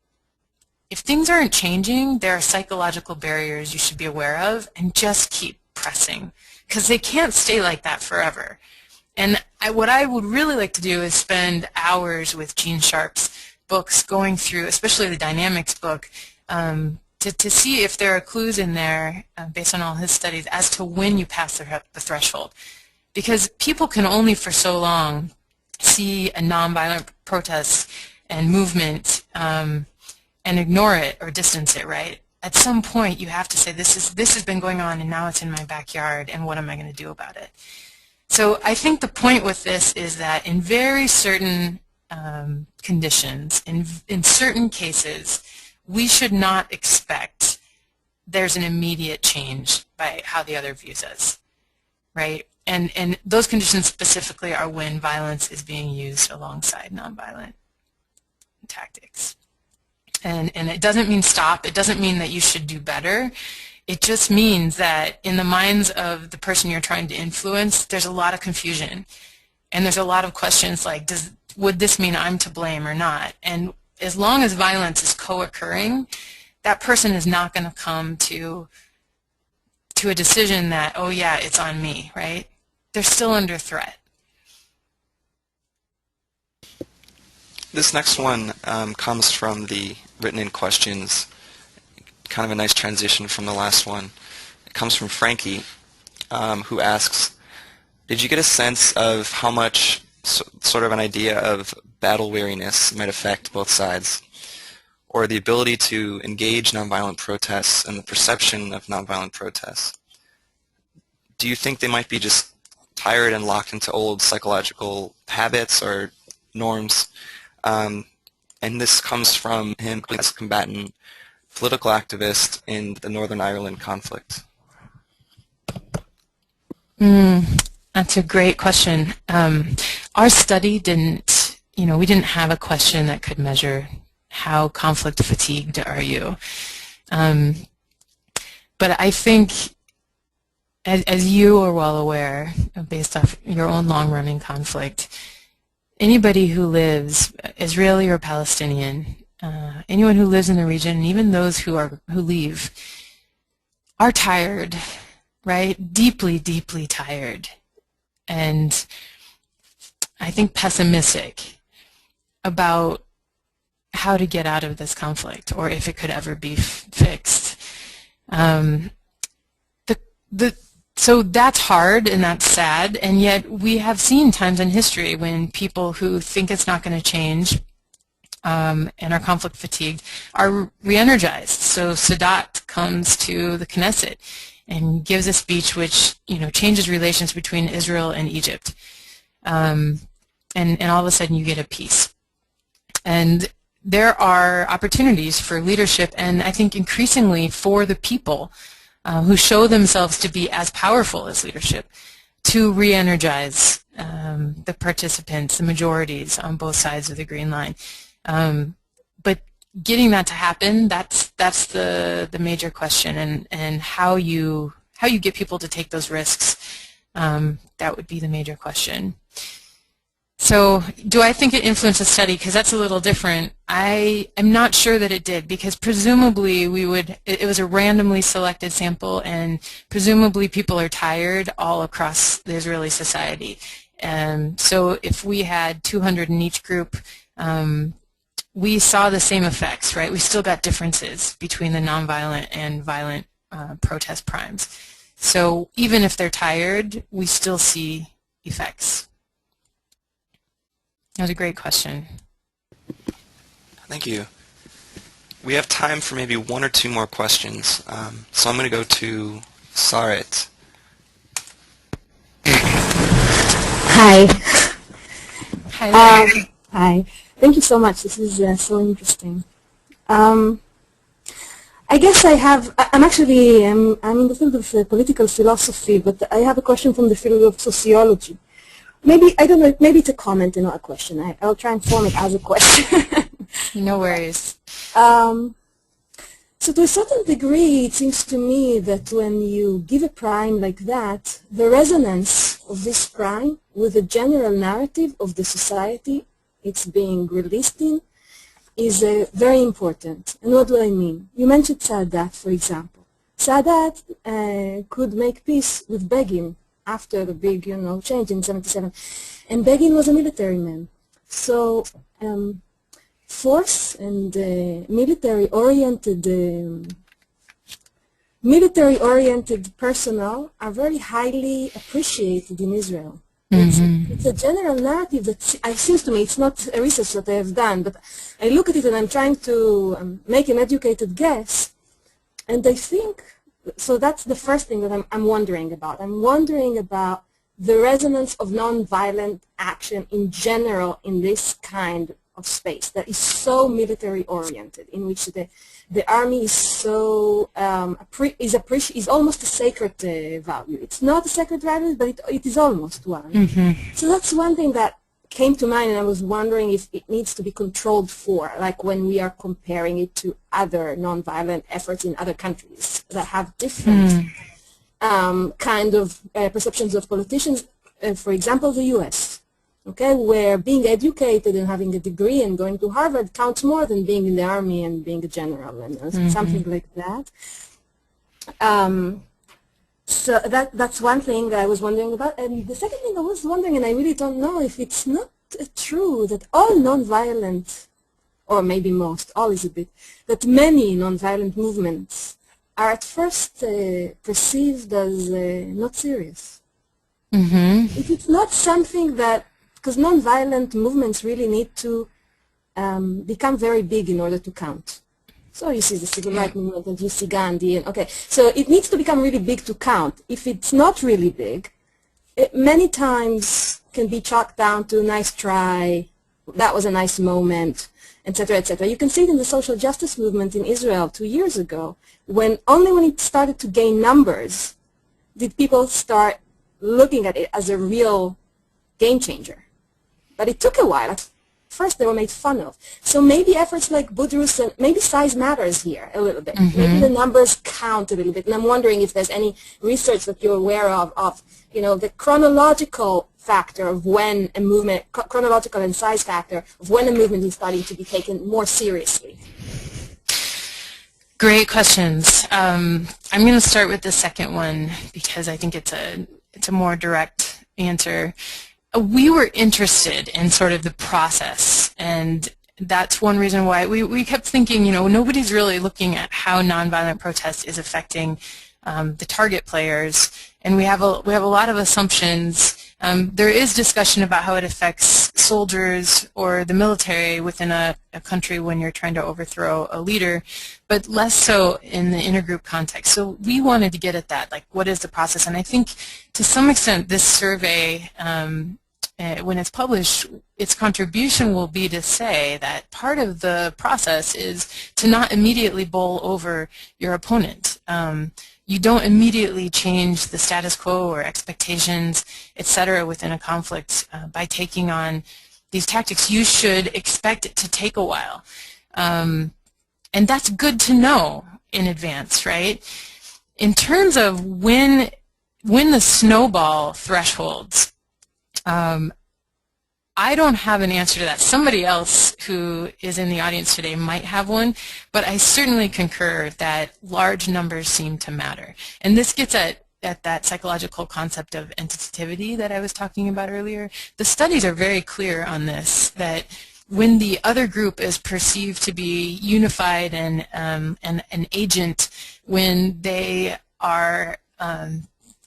if things aren't changing, there are psychological barriers you should be aware of, and just keep pressing, because they can't stay like that forever. And what I would really like to do is spend hours with Gene Sharp's books going through, especially the dynamics book, to see if there are clues in there, based on all his studies, as to when you pass the threshold. Because people can only for so long see a nonviolent protest and movement and ignore it or distance it, right? At some point you have to say, this has been going on and now it's in my backyard, and what am I going to do about it? So I think the point with this is that in very certain conditions, in certain cases, we should not expect there's an immediate change by how the other views us, right? And those conditions specifically are when violence is being used alongside nonviolent tactics. And it doesn't mean stop. It doesn't mean that you should do better. It just means that in the minds of the person you're trying to influence, there's a lot of confusion. And there's a lot of questions like, would this mean I'm to blame or not? And as long as violence is co-occurring, that person is not going to come to a decision that, oh yeah, it's on me, right? They're still under threat. This next one comes from the written-in questions, kind of a nice transition from the last one. It comes from Frankie, who asks, did you get a sense of how much, sort of an idea of battle weariness might affect both sides, or the ability to engage nonviolent protests and the perception of nonviolent protests? Do you think they might be just tired and locked into old psychological habits or norms? And this comes from him as a combatant, political activist in the Northern Ireland conflict. That's a great question. Our study didn't, we didn't have a question that could measure how conflict fatigued are you. But I think, as you are well aware, based off your own long-running conflict, anybody who lives, Israeli or Palestinian, anyone who lives in the region, and even those who leave, are tired, right? Deeply, deeply tired. And I think pessimistic about how to get out of this conflict, or if it could ever be fixed. So that's hard and that's sad, and yet we have seen times in history when people who think it's not going to change and are conflict fatigued are re-energized. So Sadat comes to the Knesset and gives a speech which changes relations between Israel and Egypt, and all of a sudden you get a peace. And there are opportunities for leadership, and I think increasingly for the people who show themselves to be as powerful as leadership, to re-energize the participants, the majorities on both sides of the Green Line. But getting that to happen, that's the major question, and how you get people to take those risks, that would be the major question. So do I think it influenced the study? Because that's a little different. I am not sure that it did, because presumably it was a randomly selected sample, and presumably people are tired all across the Israeli society. So if we had 200 in each group, we saw the same effects, right? We still got differences between the nonviolent and violent protest primes. So even if they're tired, we still see effects. That was a great question. Thank you. We have time for maybe one or two more questions. So I'm going to go to Sarit. Hi. Hi there. Hi. Thank you so much. This is so interesting. I guess I'm in the field of political philosophy, but I have a question from the field of sociology. Maybe, I don't know, maybe it's a comment and not a question. I'll try and form it as a question. No worries. So to a certain degree, it seems to me that when you give a prime like that, the resonance of this prime with the general narrative of the society it's being released in is very important. And what do I mean? You mentioned Sadat, for example. Sadat could make peace with Begin after the big, change in '77. And Begin was a military man. So force and military-oriented personnel are very highly appreciated in Israel. It's a general narrative that seems to me, it's not a research that I have done, but I look at it and I'm trying to make an educated guess, and I think, so that's the first thing that I'm wondering about. I'm wondering about the resonance of nonviolent action in general in this kind of space that is so military-oriented, in which the army is so is almost a sacred value. It's not a sacred value, but it is almost one. So that's one thing that came to mind, and I was wondering if it needs to be controlled for, like when we are comparing it to other nonviolent efforts in other countries that have different kind of perceptions of politicians. For example, the U.S. Okay, where being educated and having a degree and going to Harvard counts more than being in the army and being a general and something like that. So that's one thing I was wondering about. And the second thing I was wondering, and I really don't know if it's not true that all nonviolent, or maybe most, all is a bit, that many nonviolent movements are at first perceived as not serious. If it's not something that, because nonviolent movements really need to become very big in order to count. So you see the civil rights movement and you see Gandhi, and okay, so it needs to become really big to count. If it's not really big, it many times can be chalked down to nice try, that was a nice moment, etc., etc. You can see it in the social justice movement in Israel 2 years ago, only when it started to gain numbers did people start looking at it as a real game changer. But it took a while. At first they were made fun of. So maybe efforts like Budrus, and maybe size matters here a little bit. Maybe the numbers count a little bit. And I'm wondering if there's any research that you're aware of the chronological factor of when a movement, chronological and size factor of when a movement is starting to be taken more seriously. Great questions. I'm going to start with the second one because I think it's a more direct answer. We were interested in sort of the process, and that's one reason why we kept thinking, nobody's really looking at how nonviolent protest is affecting the target players, and we have a lot of assumptions. There is discussion about how it affects soldiers or the military within a country when you're trying to overthrow a leader, but less so in the intergroup context. So we wanted to get at that, like what is the process? And I think to some extent this survey, when it's published, its contribution will be to say that part of the process is to not immediately bowl over your opponent. You don't immediately change the status quo or expectations, etc., within a conflict by taking on these tactics. You should expect it to take a while. And that's good to know in advance, right? In terms of when the snowball thresholds, I don't have an answer to that. Somebody else who is in the audience today might have one, but I certainly concur that large numbers seem to matter. And this gets at that psychological concept of entitativity that I was talking about earlier. The studies are very clear on this, that when the other group is perceived to be unified and an agent, when they are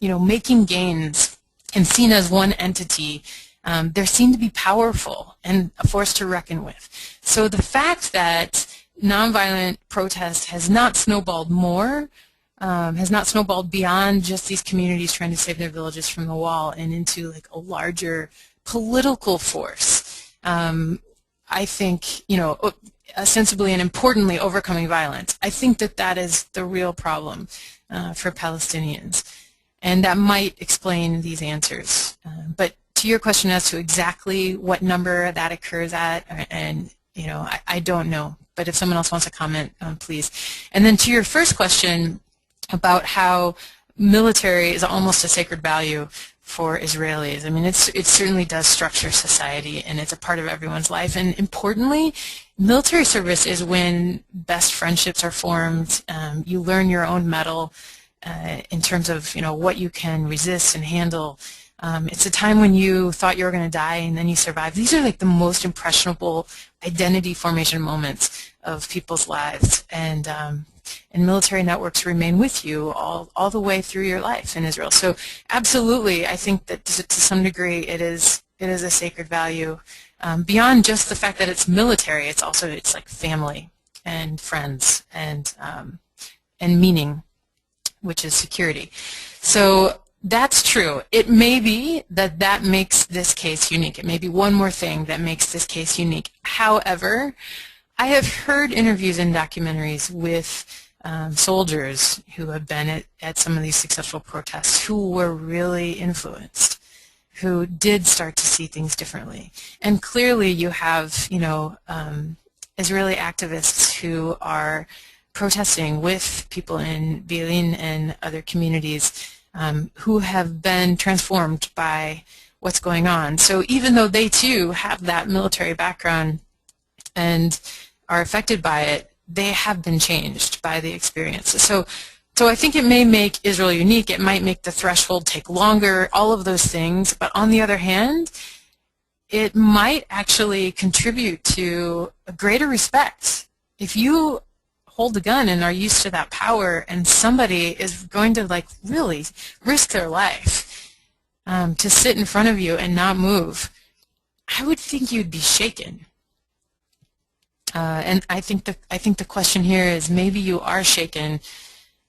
making gains and seen as one entity, they're seen to be powerful and a force to reckon with. So the fact that nonviolent protest has not snowballed more, has not snowballed beyond just these communities trying to save their villages from the wall and into like a larger political force, I think, ostensibly and importantly overcoming violence. I think that is the real problem for Palestinians. And that might explain these answers. But to your question as to exactly what number that occurs at, and I don't know. But if someone else wants to comment, please. And then to your first question about how military is almost a sacred value for Israelis. I mean, it certainly does structure society, and it's a part of everyone's life. And importantly, military service is when best friendships are formed. You learn your own mettle in terms of, you know, what you can resist and handle. It's a time when you thought you were going to die and then you survive. These are like the most impressionable identity formation moments of people's lives, and military networks remain with you all the way through your life in Israel. So absolutely, I think that to some degree it is a sacred value. Beyond just the fact that it's military, it's like family and friends and meaning, which is security. So that's true. It may be that makes this case unique. It may be one more thing that makes this case unique. However, I have heard interviews and documentaries with soldiers who have been at some of these successful protests who were really influenced, who did start to see things differently. And clearly you have, you know, Israeli activists who are protesting with people in Bilin and other communities who have been transformed by what's going on. So even though they too have that military background and are affected by it, they have been changed by the experience. So I think it may make Israel unique. It might make the threshold take longer, all of those things. But on the other hand, it might actually contribute to a greater respect. If you hold a gun and are used to that power, and somebody is going to like really risk their life to sit in front of you and not move, I would think you'd be shaken. And I think the question here is maybe you are shaken,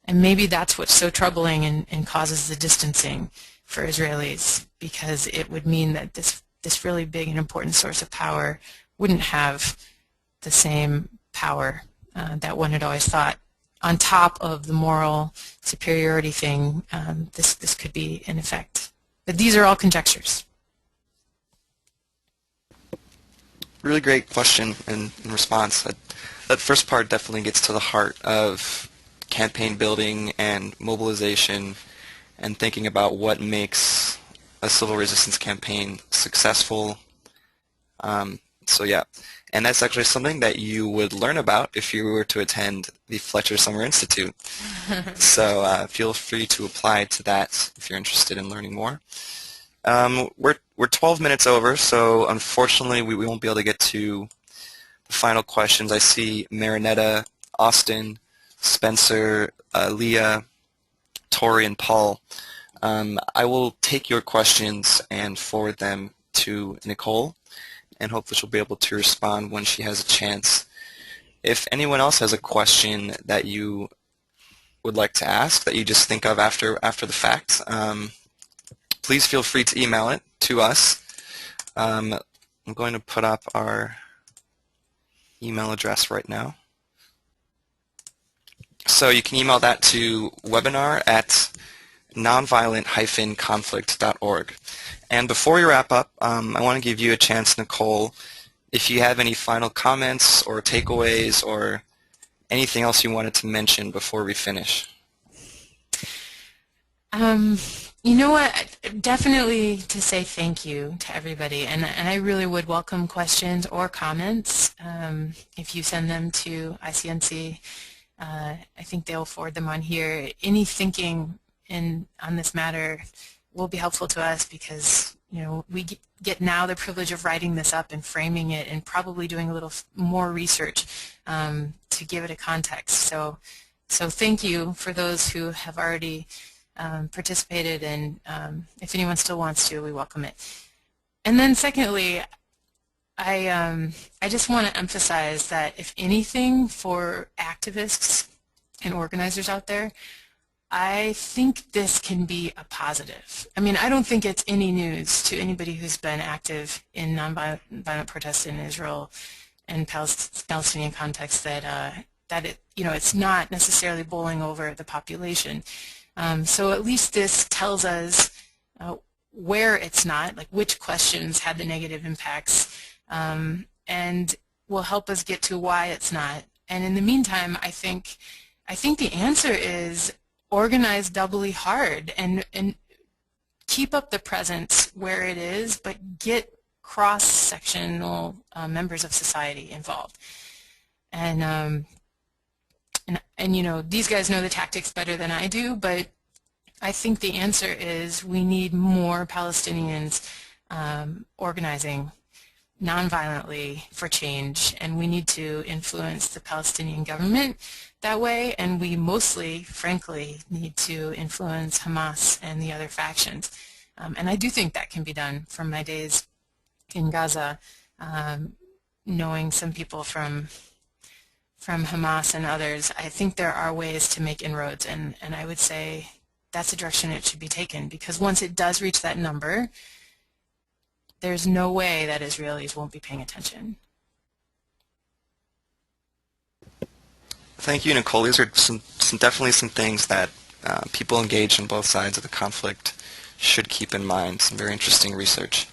and maybe that's what's so troubling and causes the distancing for Israelis, because it would mean that this really big and important source of power wouldn't have the same power that one had always thought. On top of the moral superiority thing, this could be in effect. But these are all conjectures. Really great question and response. That first part definitely gets to the heart of campaign building and mobilization and thinking about what makes a civil resistance campaign successful. So yeah, and that's actually something that you would learn about if you were to attend the Fletcher Summer Institute. So feel free to apply to that if you're interested in learning more. We're 12 minutes over, so unfortunately we won't be able to get to the final questions. I see Marinetta, Austin, Spencer, Leah, Tori, and Paul. I will take your questions and forward them to Nichole, and hopefully she'll be able to respond when she has a chance. If anyone else has a question that you would like to ask, that you just think of after the fact, please feel free to email it to us. I'm going to put up our email address right now. So you can email that to webinar@nonviolent-conflict.org. And before we wrap up, I want to give you a chance, Nichole, if you have any final comments or takeaways or anything else you wanted to mention before we finish. You know what? Definitely to say thank you to everybody, and I really would welcome questions or comments if you send them to ICNC. I think they'll forward them on here. Any thinking on this matter will be helpful to us, because you know we get now the privilege of writing this up and framing it and probably doing a little more research to give it a context. So thank you for those who have already participated, and if anyone still wants to, we welcome it. And then secondly, I just want to emphasize that if anything, for activists and organizers out there, I think this can be a positive. I mean, I don't think it's any news to anybody who's been active in nonviolent protests in Israel and Palestinian context that it's not necessarily bowling over the population. So at least this tells us where it's not, like which questions had the negative impacts, and will help us get to why it's not. And in the meantime, I think the answer is organize doubly hard and keep up the presence where it is, but get cross-sectional members of society involved. And you know, these guys know the tactics better than I do, but I think the answer is we need more Palestinians organizing nonviolently for change, and we need to influence the Palestinian government that way, and we mostly, frankly, need to influence Hamas and the other factions. And I do think that can be done from my days in Gaza, knowing some people from Hamas and others. I think there are ways to make inroads, and I would say that's the direction it should be taken, because once it does reach that number, there's no way that Israelis won't be paying attention. Thank you, Nichole. These are definitely some things that people engaged on both sides of the conflict should keep in mind. Some very interesting research.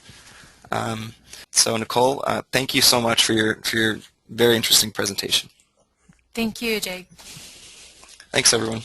So Nichole, thank you so much for your very interesting presentation. Thank you, Jake. Thanks, everyone.